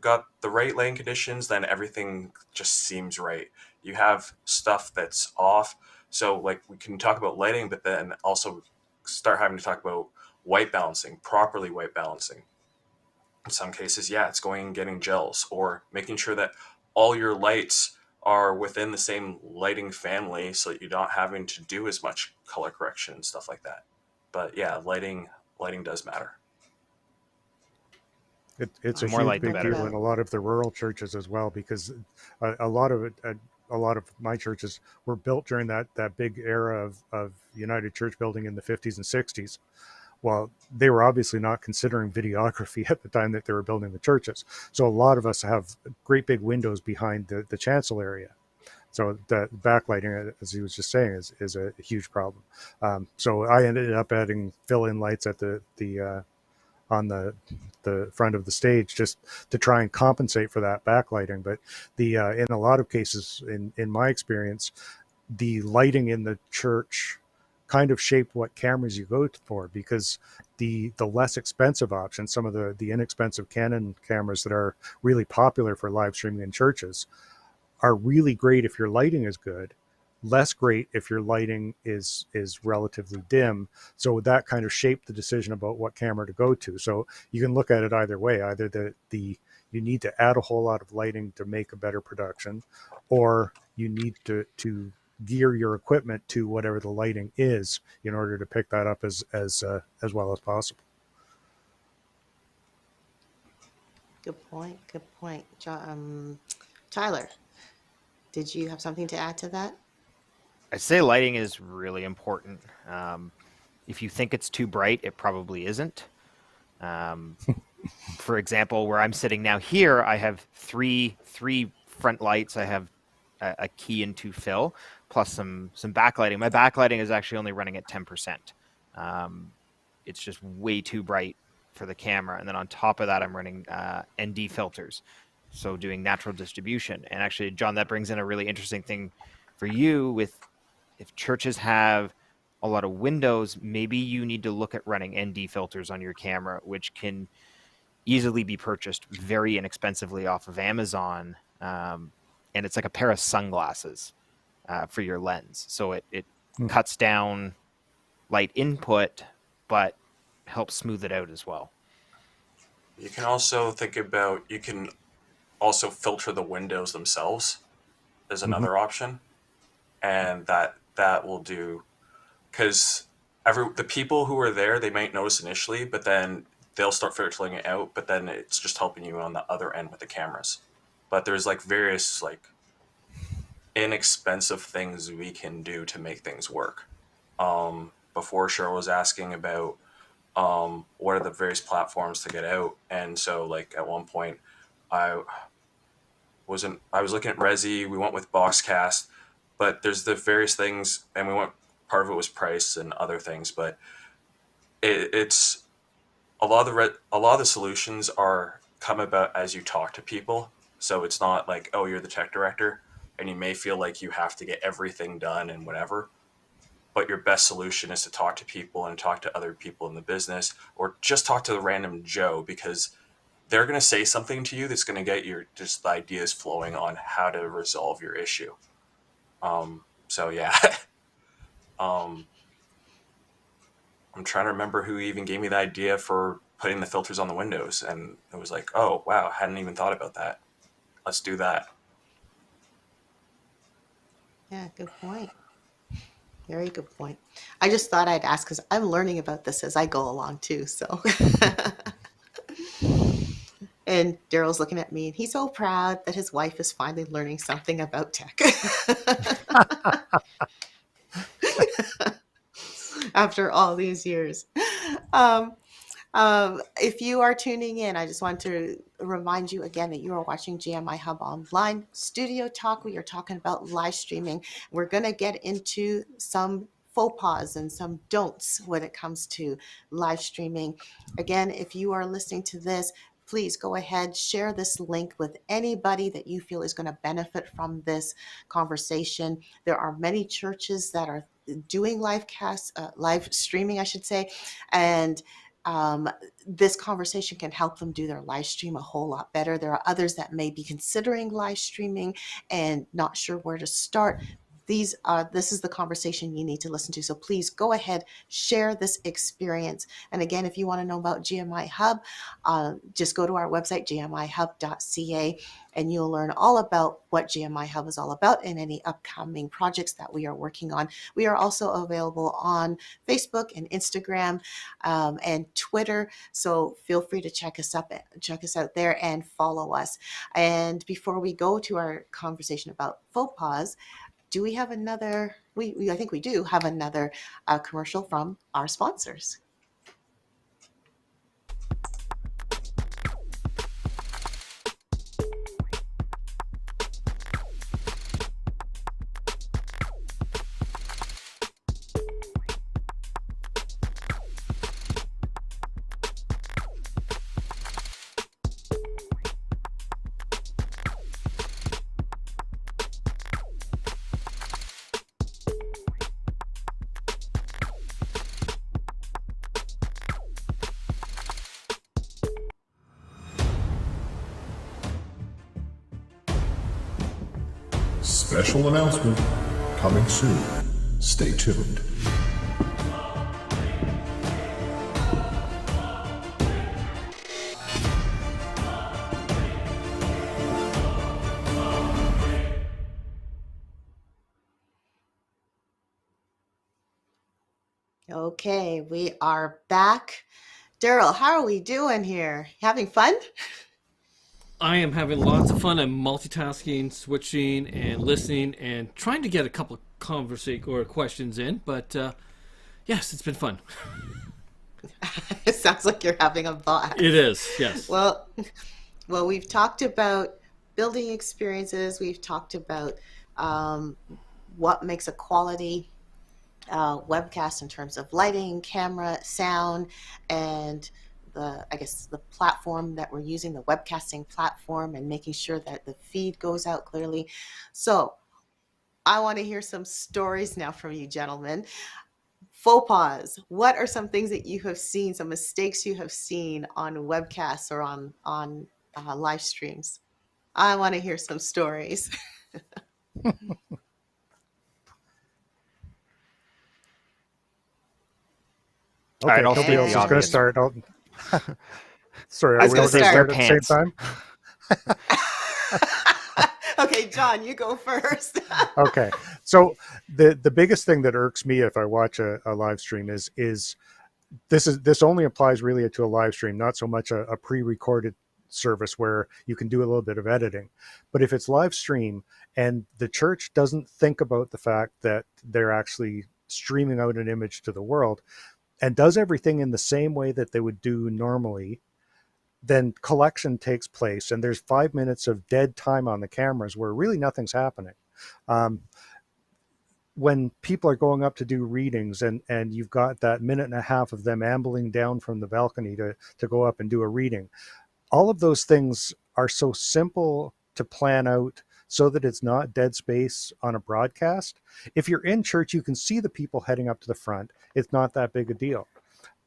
got the right lighting conditions, then everything just seems right. You have stuff that's off, so like we can talk about lighting, but then also start having to talk about properly white balancing. In some cases, yeah, it's going and getting gels or making sure that all your lights are within the same lighting family so that you're not having to do as much color correction and stuff like that. But yeah, lighting does matter. It's a More huge light, the big better. deal in a lot of the rural churches as well, because a lot of my churches were built during that big era of United Church building in the 50s and 60s. Well, they were obviously not considering videography at the time that they were building the churches. So a lot of us have great big windows behind the chancel area. So the backlighting, as he was just saying, is a huge problem. So I ended up adding fill-in lights at on the front of the stage just to try and compensate for that backlighting. But in a lot of cases, in my experience, the lighting in the church kind of shaped what cameras you go for, because the less expensive options, some of the inexpensive Canon cameras that are really popular for live streaming in churches, are really great if your lighting is good, less great if your lighting is relatively dim. So that kind of shaped the decision about what camera to go to. So you can look at it either way. Either you need to add a whole lot of lighting to make a better production, or you need to gear your equipment to whatever the lighting is in order to pick that up as well as possible. Good point. Tyler, did you have something to add to that? I'd say lighting is really important. If you think it's too bright, it probably isn't. For example, where I'm sitting now here, I have three front lights. I have a key and 2 fill, plus some backlighting. My backlighting is actually only running at 10%. It's just way too bright for the camera. And then on top of that, I'm running ND filters, so doing natural distribution. And actually, John, that brings in a really interesting thing for you with if churches have a lot of windows, maybe you need to look at running ND filters on your camera, which can easily be purchased very inexpensively off of Amazon. And it's like a pair of sunglasses for your lens. So it cuts down light input, but helps smooth it out as well. You can also you can also filter the windows themselves as another option. And that will do, because the people who are there, they might notice initially, but then they'll start filtering it out, but then it's just helping you on the other end with the cameras. But there's like various like inexpensive things we can do to make things work. Before Cheryle was asking about what are the various platforms to get out, and so like at one point I was looking at Resi, we went with Boxcast, but there's the various things, and part of it was price and other things, but it's a lot of the solutions are come about as you talk to people. So it's not like, oh, you're the tech director and you may feel like you have to get everything done and whatever, but your best solution is to talk to people and talk to other people in the business, or just talk to the random Joe, because they're going to say something to you that's going to get your just the ideas flowing on how to resolve your issue. So yeah. I'm trying to remember who even gave me the idea for putting the filters on the windows, and it was like, oh wow, I hadn't even thought about that. Let's do that. Yeah, good point. Very good point. I just thought I'd ask because I'm learning about this as I go along too. So And Daryl's looking at me, and he's so proud that his wife is finally learning something about tech after all these years. Um, if you are tuning in, I just want to remind you again that you are watching GMIHub Online Studio Talk. We are talking about live streaming. We're going to get into some faux pas and some don'ts when it comes to live streaming. Again, if you are listening to this, please go ahead, share this link with anybody that you feel is going to benefit from this conversation. There are many churches that are doing live streaming, I should say, and this conversation can help them do their live stream a whole lot better. There are others that may be considering live streaming and not sure where to start. This is the conversation you need to listen to. So please go ahead, share this experience. And again, if you want to know about GMI Hub, just go to our website, gmihub.ca, and you'll learn all about what GMI Hub is all about and any upcoming projects that we are working on. We are also available on Facebook and Instagram and Twitter. So feel free to check us out there and follow us. And before we go to our conversation about faux pas, do we have another? I think we do have another commercial from our sponsors. Special announcement coming soon. Stay tuned. Okay, we are back. Darryl, how are we doing here? Having fun? I am having lots of fun. I'm multitasking, switching, and listening, and trying to get a couple of questions in. But yes, it's been fun. It sounds like you're having a blast. It is, yes. Well, we've talked about building experiences. We've talked about what makes a quality webcast in terms of lighting, camera, sound, and the platform that we're using, the webcasting platform, and making sure that the feed goes out clearly. So I want to hear some stories now from you, gentlemen. Faux pas. What are some things that you have seen, some mistakes you have seen on webcasts or on live streams? I want to hear some stories. Okay, I'll nobody state else the is going to obvious. start. Sorry, I are was we gonna all say going to wear start at the same pants. time? Okay, John, you go first. Okay, so the biggest thing that irks me if I watch a live stream is this only applies really to a live stream, not so much a pre-recorded service where you can do a little bit of editing. But if it's live stream and the church doesn't think about the fact that they're actually streaming out an image to the world and does everything in the same way that they would do normally, then collection takes place and there's 5 minutes of dead time on the cameras where really nothing's happening. When people are going up to do readings and you've got that minute and a half of them ambling down from the balcony to go up and do a reading, all of those things are so simple to plan out so that it's not dead space on a broadcast. If you're in church, you can see the people heading up to the front. It's not that big a deal.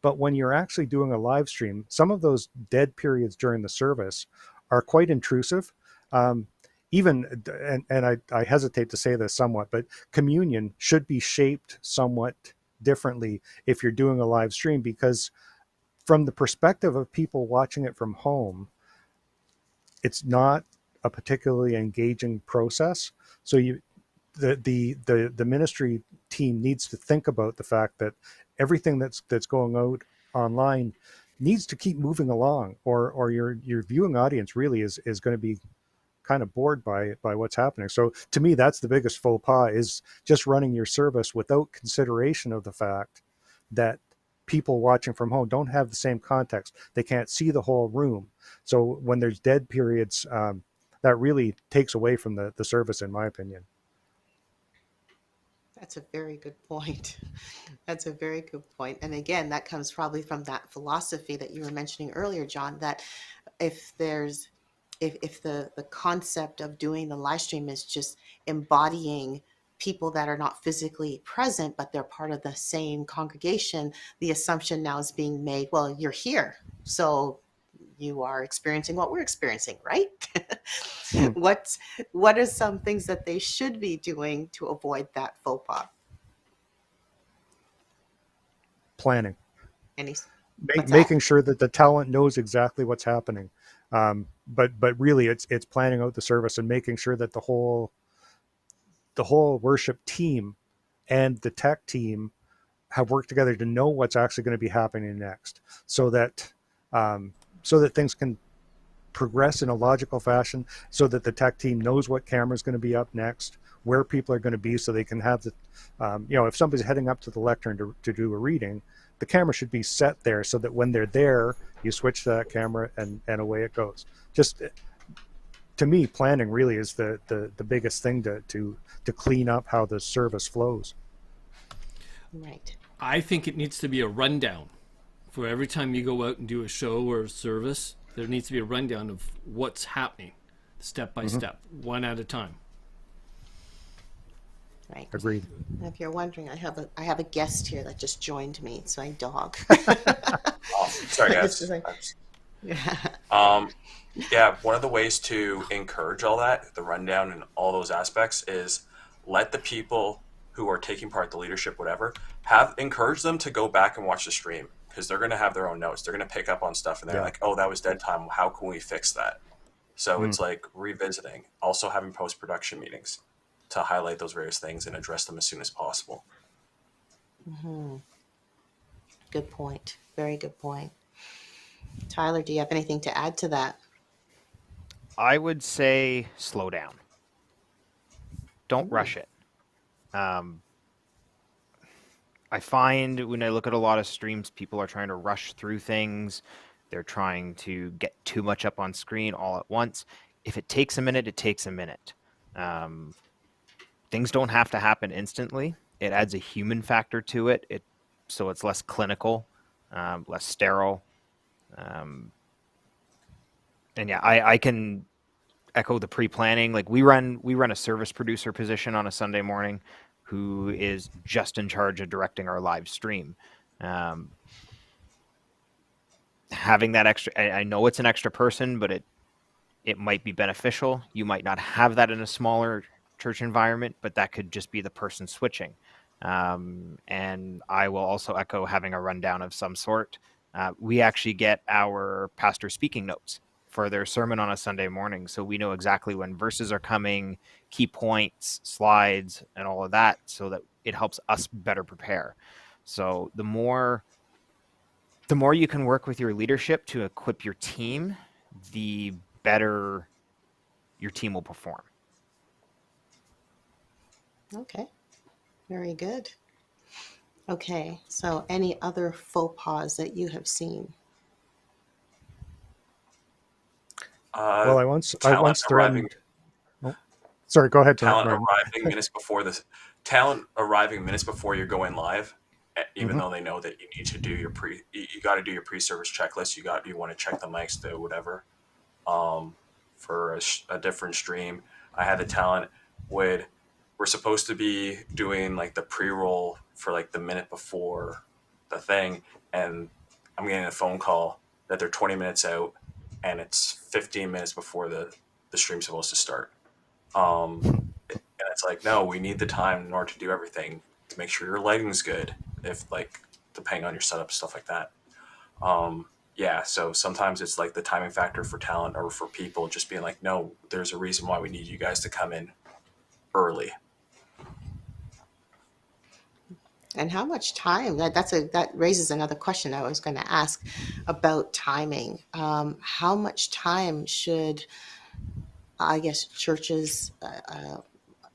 But when you're actually doing a live stream, some of those dead periods during the service are quite intrusive. Even, and I hesitate to say this somewhat, but communion should be shaped somewhat differently if you're doing a live stream, because from the perspective of people watching it from home, it's not a particularly engaging process. So the ministry team needs to think about the fact that everything that's going out online needs to keep moving along, or your viewing audience really is going to be kind of bored by what's happening. So to me, that's the biggest faux pas, is just running your service without consideration of the fact that people watching from home don't have the same context. They can't see the whole room. So when there's dead periods, that really takes away from the service, in my opinion. That's a very good point. That's a very good point. And again, that comes probably from that philosophy that you were mentioning earlier, John, that if there's if the concept of doing the live stream is just embodying people that are not physically present, but they're part of the same congregation, the assumption now is being made, well, you're here, so you are experiencing what we're experiencing, right? What are some things that they should be doing to avoid that faux pas? Planning. Any Making sure that the talent knows exactly what's happening, but really it's planning out the service and making sure that the whole worship team and the tech team have worked together to know what's actually going to be happening next, so that things can progress in a logical fashion, so that the tech team knows what camera is going to be up next, where people are going to be, so they can have the if somebody's heading up to the lectern to do a reading, the camera should be set there so that when they're there, you switch to that camera and away it goes. Just, to me, planning really is the biggest thing to clean up how the service flows. Right. I think it needs to be a rundown for every time you go out and do a show or a service. There needs to be a rundown of what's happening, step by step, one at a time. Right. Agreed. And if you're wondering, I have a guest here that just joined me. It's my dog. Oh, sorry, guys. Yeah, one of the ways to encourage all that, the rundown and all those aspects, is let the people who are taking part, the leadership, whatever, encourage them to go back and watch the stream, because they're going to have their own notes. They're going to pick up on stuff, and they're like, oh, that was dead time. How can we fix that? So it's like revisiting, also having post-production meetings to highlight those various things and address them as soon as possible. Good point. Very good point. Tyler, do you have anything to add to that? I would say slow down. Don't rush it. I find when I look at a lot of streams, people are trying to rush through things. They're trying to get too much up on screen all at once. If it takes a minute, it takes a minute. Things don't have to happen instantly. It adds a human factor to it. So it's less clinical, less sterile. And yeah, I can echo the pre-planning. Like we run a service producer position on a Sunday morning, who is just in charge of directing our live stream. Having that extra, I know it's an extra person, but it might be beneficial. You might not have that in a smaller church environment, but that could just be the person switching. And I will also echo having a rundown of some sort. We actually get our pastor speaking notes for their sermon on a Sunday morning, so we know exactly when verses are coming, key points, slides, and all of that, so that it helps us better prepare. So the more you can work with your leadership to equip your team, the better your team will perform. Okay. Very good. Okay. So any other faux pas that you have seen? Well, I once threatened. Oh, sorry, go ahead. Talent arriving minutes before you're going live, even though they know that you need to do your you got to do your pre-service checklist. You want to check the mics, do whatever. For a different stream, I had the talent we're supposed to be doing like the pre-roll for like the minute before the thing, and I'm getting a phone call that they're 20 minutes out, and it's 15 minutes before the stream's supposed to start. And it's like, no, we need the time in order to do everything, to make sure your lighting's good, if like depending on your setup, stuff like that. Yeah, so sometimes it's like the timing factor for talent or for people just being like, no, there's a reason why we need you guys to come in early. And how much time? That raises another question I was going to ask about timing. How much time should, I guess, churches,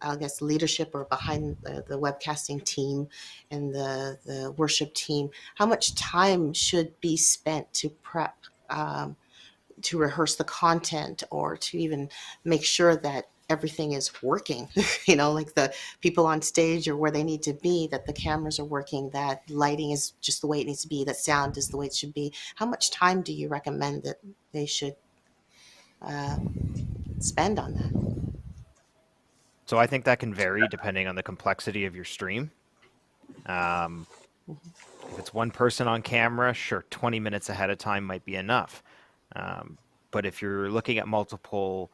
I guess, leadership or behind the webcasting team and the worship team, how much time should be spent to prep, to rehearse the content, or to even make sure that everything is working? Like the people on stage are where they need to be, that the cameras are working, that lighting is just the way it needs to be, that sound is the way it should be. How much time do you recommend that they should uh, spend on that? So I think that can vary depending on the complexity of your stream. If it's one person on camera, sure, 20 minutes ahead of time might be enough. But if you're looking at multiple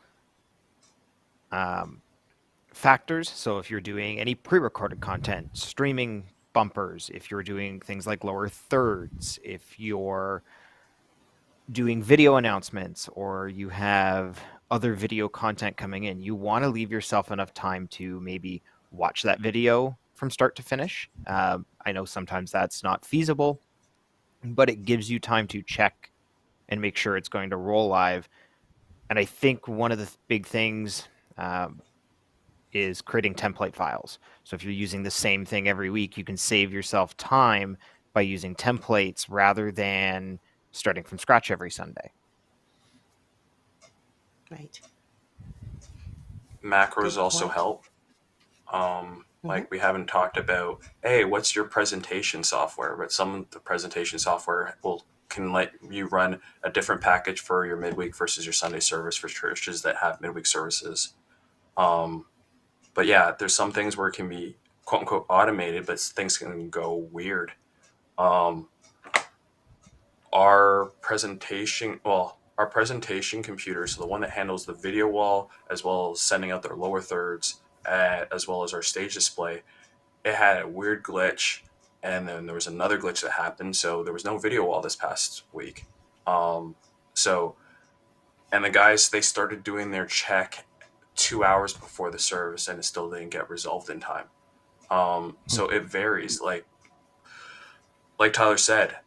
factors, so if you're doing any pre-recorded content, streaming bumpers, if you're doing things like lower thirds, if you're doing video announcements, or you have other video content coming in, you want to leave yourself enough time to maybe watch that video from start to finish. I know sometimes that's not feasible, but it gives you time to check and make sure it's going to roll live. And I think one of the big things is creating template files. So if you're using the same thing every week, you can save yourself time by using templates rather than starting from scratch every Sunday. Right. Macros Good also point. help. Like we haven't talked about, hey, what's your presentation software? But some of the presentation software can let you run a different package for your midweek versus your Sunday service for churches that have midweek services. But yeah, there's some things where it can be quote unquote automated, but things can go weird. Our presentation computer, so the one that handles the video wall as well as sending out their lower thirds, as well as our stage display, it had a weird glitch, and then there was another glitch that happened, so there was no video wall this past week. And the guys, they started doing their check 2 hours before the service, and it still didn't get resolved in time. So it varies. Like Tyler said,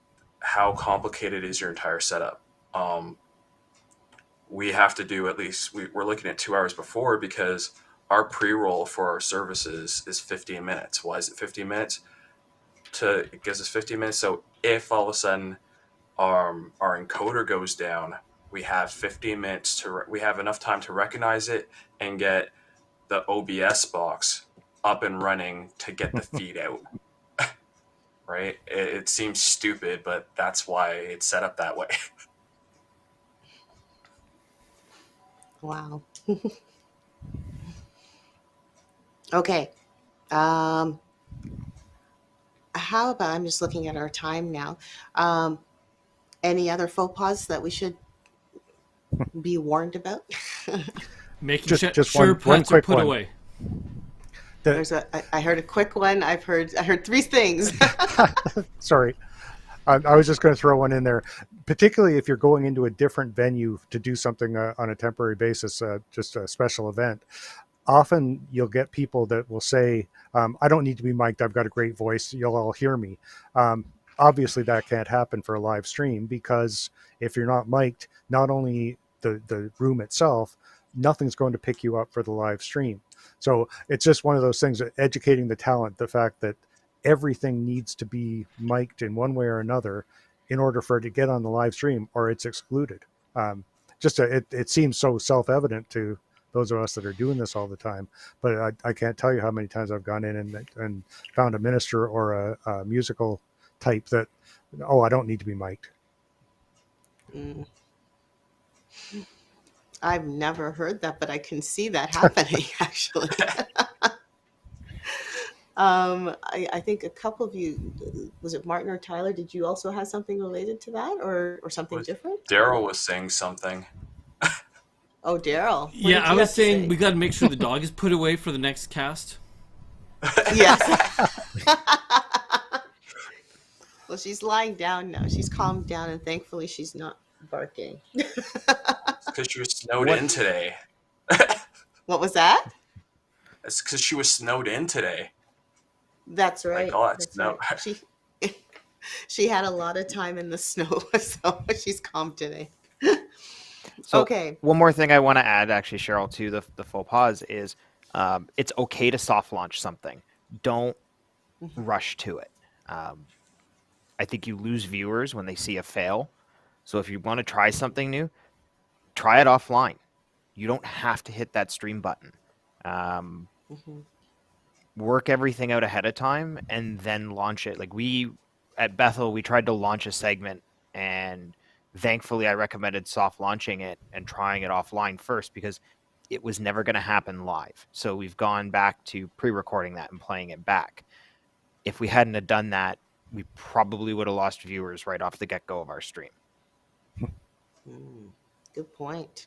how complicated is your entire setup? We have to do at least, we're looking at 2 hours before, because our pre-roll for our services is 15 minutes. Why is it 15 minutes? It gives us 15 minutes. So if all of a sudden our encoder goes down, we have 15 minutes we have enough time to recognize it and get the OBS box up and running to get the feed out. Right? It seems stupid, but that's why it's set up that way. Wow. Okay. How about, I'm just looking at our time now. Any other faux pas that we should be warned about? Making Just sure one pets are quick put one. away. I heard a quick one. I heard three things. Sorry. I was just going to throw one in there, particularly if you're going into a different venue to do something on a temporary basis, just a special event. Often you'll get people that will say, I don't need to be mic'd. I've got a great voice. You'll all hear me. Obviously, that can't happen for a live stream, because if you're not mic'd, not only the room itself, nothing's going to pick you up for the live stream. So it's just one of those things, educating the talent, the fact that everything needs to be mic'd in one way or another in order for it to get on the live stream, or it's excluded. It seems so self-evident to those of us that are doing this all the time, but I can't tell you how many times I've gone in and found a minister or a musical type that, oh, I don't need to be mic'd. I've never heard that, but I can see that happening, actually. I think a couple of you, was it Martin or Tyler? Did you also have something related to that, or something different? Darryl was saying something. Oh, Darryl. Yeah, I was saying we got to make sure the dog is put away for the next cast. Yes. Well, she's lying down now. She's calmed down, and thankfully she's not barking. Because she was snowed in today. What was that? It's because she was snowed in today. That's right. Like, oh, it's That's no. right. She had a lot of time in the snow, so she's calm today. So Okay. one more thing I want to add, actually, Cheryle, to the faux pas is it's okay to soft launch something. Don't rush to it. I think you lose viewers when they see a fail. So if you want to try something new, try it offline. You don't have to hit that stream button. Mhm. Work everything out ahead of time and then launch it. Like we at Bethel, we tried to launch a segment, and thankfully I recommended soft launching it and trying it offline first because it was never going to happen live. So we've gone back to pre-recording that and playing it back. If we hadn't have done that, we probably would have lost viewers right off the get-go of our stream. Good point.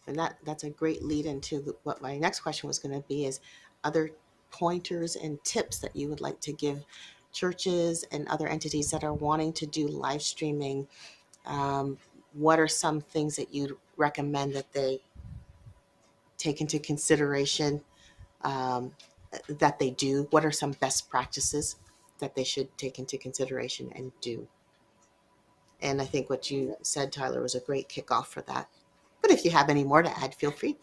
And that's a great lead into what my next question was going to be is other pointers and tips that you would like to give churches and other entities that are wanting to do live streaming. What are some things that you'd recommend that they take into consideration, that they do? What are some best practices that they should take into consideration and do? And I think what you said, Tyler, was a great kickoff for that. But if you have any more to add, feel free.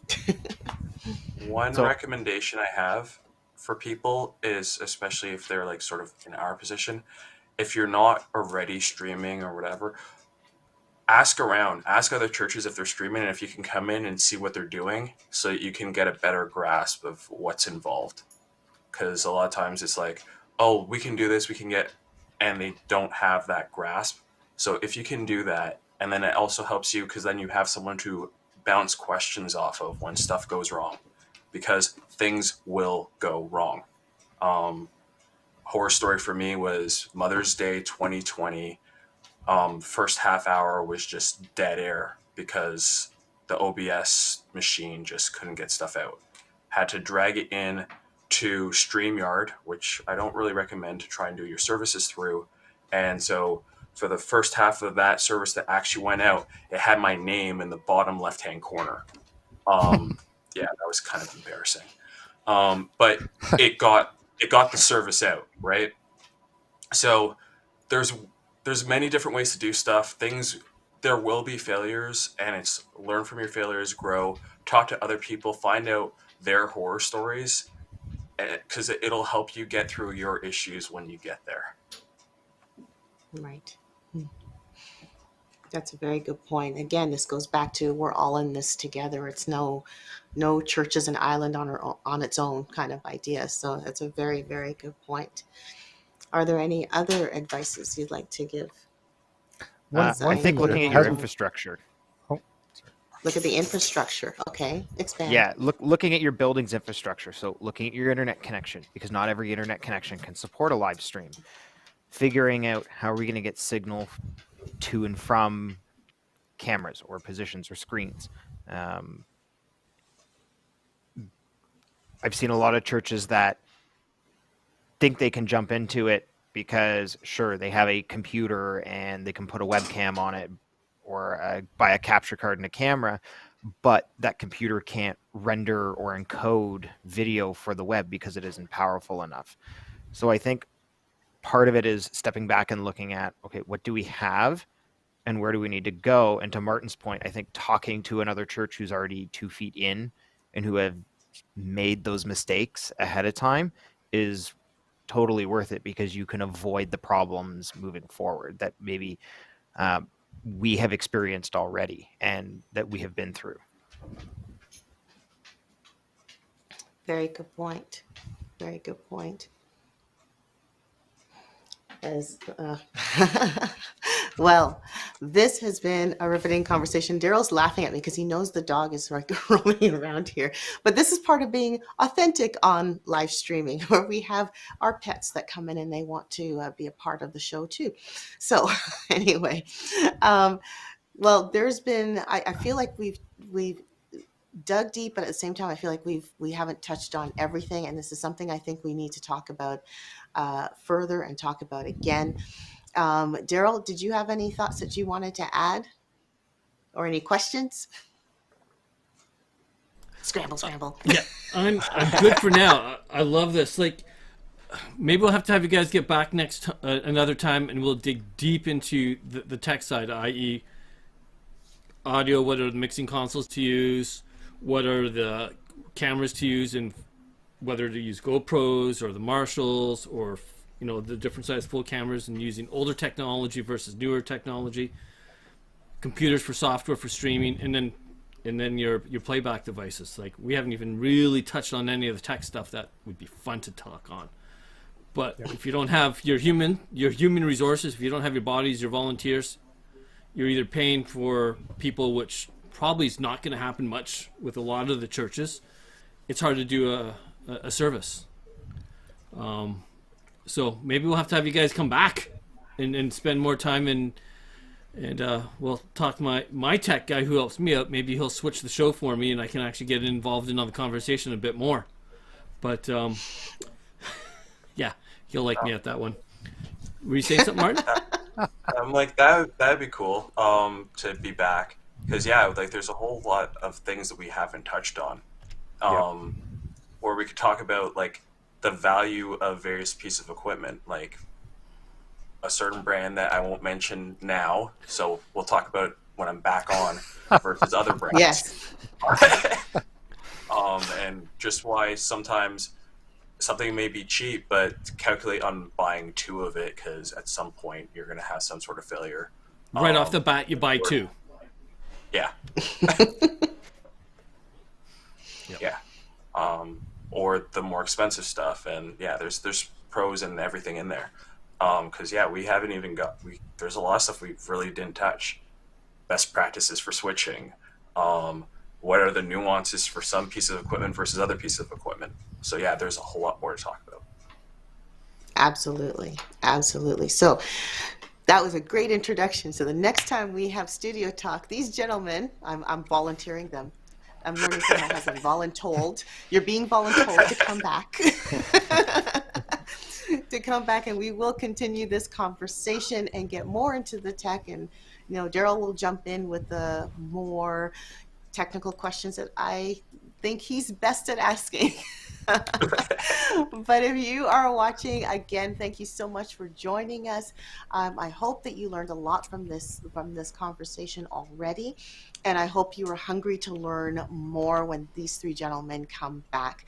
One So recommendation I have for people is, especially if they're like sort of in our position, if you're not already streaming or whatever, ask around, ask other churches if they're streaming and if you can come in and see what they're doing so that you can get a better grasp of what's involved. Because a lot of times it's like, oh, we can do this, we can get, and they don't have that grasp. So if you can do that, and then it also helps you because then you have someone to bounce questions off of when stuff goes wrong, because things will go wrong. Horror story for me was Mother's Day 2020. First half hour was just dead air because the OBS machine just couldn't get stuff out. Had to drag it in to StreamYard, which I don't really recommend to try and do your services through. And so for the first half of that service that actually went out, it had my name in the bottom left-hand corner. Yeah, that was kind of embarrassing. But it got the service out, right? So there's many different ways to do stuff. There will be failures, and it's learn from your failures, grow, talk to other people, find out their horror stories, because it'll help you get through your issues when you get there. Right. That's a very good point. Again, this goes back to we're all in this together. It's no church is an island on its own kind of idea. So that's a very, very good point. Are there any other advices you'd like to give? One I thing think that looking at your hasn't. infrastructure. Oh, Look at the infrastructure. Okay, expand. Yeah, looking at your building's infrastructure. So looking at your internet connection, because not every internet connection can support a live stream. Figuring out how are we going to get signal to and from cameras or positions or screens. I've seen a lot of churches that think they can jump into it because, sure, they have a computer and they can put a webcam on it or buy a capture card and a camera, but that computer can't render or encode video for the web because it isn't powerful enough. So I think part of it is stepping back and looking at, okay, what do we have and where do we need to go? And to Martin's point, I think talking to another church who's already 2 feet in and who have made those mistakes ahead of time is totally worth it, because you can avoid the problems moving forward that maybe we have experienced already and that we have been through. Very good point. Very good point. Well, this has been a riveting conversation. Daryl's laughing at me because he knows the dog is like roaming around here. But this is part of being authentic on live streaming, where we have our pets that come in and they want to be a part of the show too. So anyway, well, there's been, I feel like we've dug deep, but at the same time, I feel like we haven't touched on everything. And this is something I think we need to talk about further and talk about again. Darryl, did you have any thoughts that you wanted to add or any questions? Scramble. Yeah, I'm good for now. I love this. Like, maybe we'll have to have you guys get back another time, and we'll dig deep into the tech side, i.e. audio, what are the mixing consoles to use, what are the cameras to use, and whether to use GoPros or the Marshalls, or the different size full cameras, and using older technology versus newer technology, computers for software for streaming, and then your playback devices. Like, we haven't even really touched on any of the tech stuff that would be fun to talk on. But if you don't have your human resources, if you don't have your bodies, your volunteers, you're either paying for people, which probably is not going to happen much with a lot of the churches. It's hard to do a service. So maybe we'll have to have you guys come back and spend more time, and we'll talk to my tech guy who helps me out. Maybe he'll switch the show for me, and I can actually get involved in the conversation a bit more. But yeah, he'll like me at that one. Were you saying something, Martin? I'm like, that'd be cool to be back, because like there's a whole lot of things that we haven't touched on, where we could talk about like the value of various pieces of equipment, like a certain brand that I won't mention now, so we'll talk about it when I'm back on, versus other brands. Yes. And just why sometimes something may be cheap, but calculate on buying two of it, because at some point you're going to have some sort of failure. Right off the bat, you buy two. Yeah. Yeah. Or the more expensive stuff, and there's pros and everything in there. Because we haven't even there's a lot of stuff we really didn't touch. Best practices for switching. What are the nuances for some pieces of equipment versus other pieces of equipment? So there's a whole lot more to talk about. Absolutely. So that was a great introduction. So the next time we have studio talk, these gentlemen, I'm volunteering them. I'm learning from my husband, voluntold. You're being voluntold to come back. To come back, and we will continue this conversation and get more into the tech. And Darryl will jump in with the more technical questions that I think he's best at asking. But if you are watching, again, thank you so much for joining us. I hope that you learned a lot from this conversation already, and I hope you are hungry to learn more when these three gentlemen come back.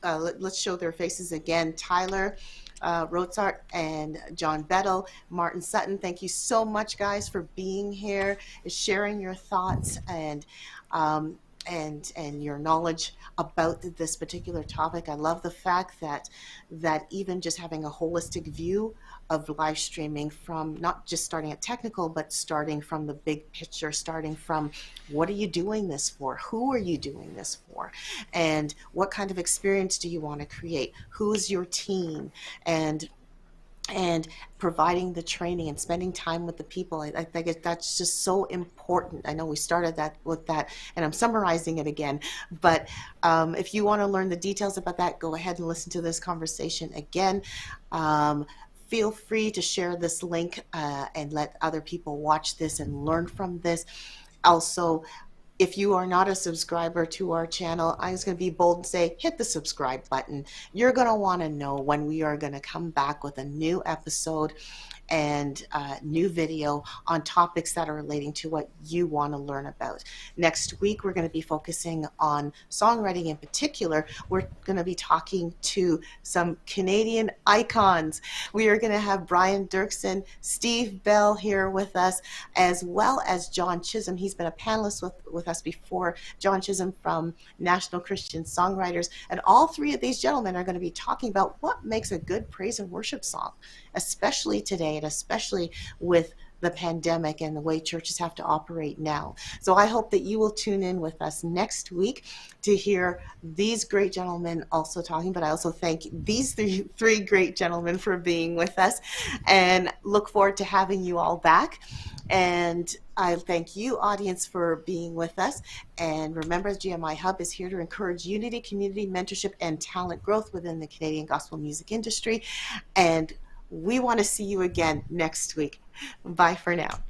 Let's show their faces again. Tyler, Rotsaert, and John Bedell, Martin Sutton. Thank you so much, guys, for being here, sharing your thoughts and your knowledge about this particular topic. I love the fact that even just having a holistic view of live streaming, from not just starting at technical, but starting from the big picture, starting from what are you doing this for? Who are you doing this for? And what kind of experience do you want to create? Who's your team? And providing the training and spending time with the people. I think that's just so important. I know we started with that, and I'm summarizing it again. But if you want to learn the details about that, go ahead and listen to this conversation again. Feel free to share this link and let other people watch this and learn from this. Also, if you are not a subscriber to our channel, I'm just going to be bold and say, hit the subscribe button. You're going to want to know when we are going to come back with a new episode and new video on topics that are relating to what you want to learn about. Next week, we're going to be focusing on songwriting in particular. We're going to be talking to some Canadian icons. We are going to have Brian Dirksen, Steve Bell here with us, as well as John Chisholm. He's been a panelist with us before. John Chisholm from National Christian Songwriters. And all three of these gentlemen are going to be talking about what makes a good praise and worship song, especially today, and especially with the pandemic and the way churches have to operate now. So I hope that you will tune in with us next week to hear these great gentlemen also talking, but I also thank these three great gentlemen for being with us, and look forward to having you all back. And I thank you, audience, for being with us. And remember, GMIHub is here to encourage unity, community, mentorship, and talent growth within the Canadian gospel music industry. And we want to see you again next week. Bye for now.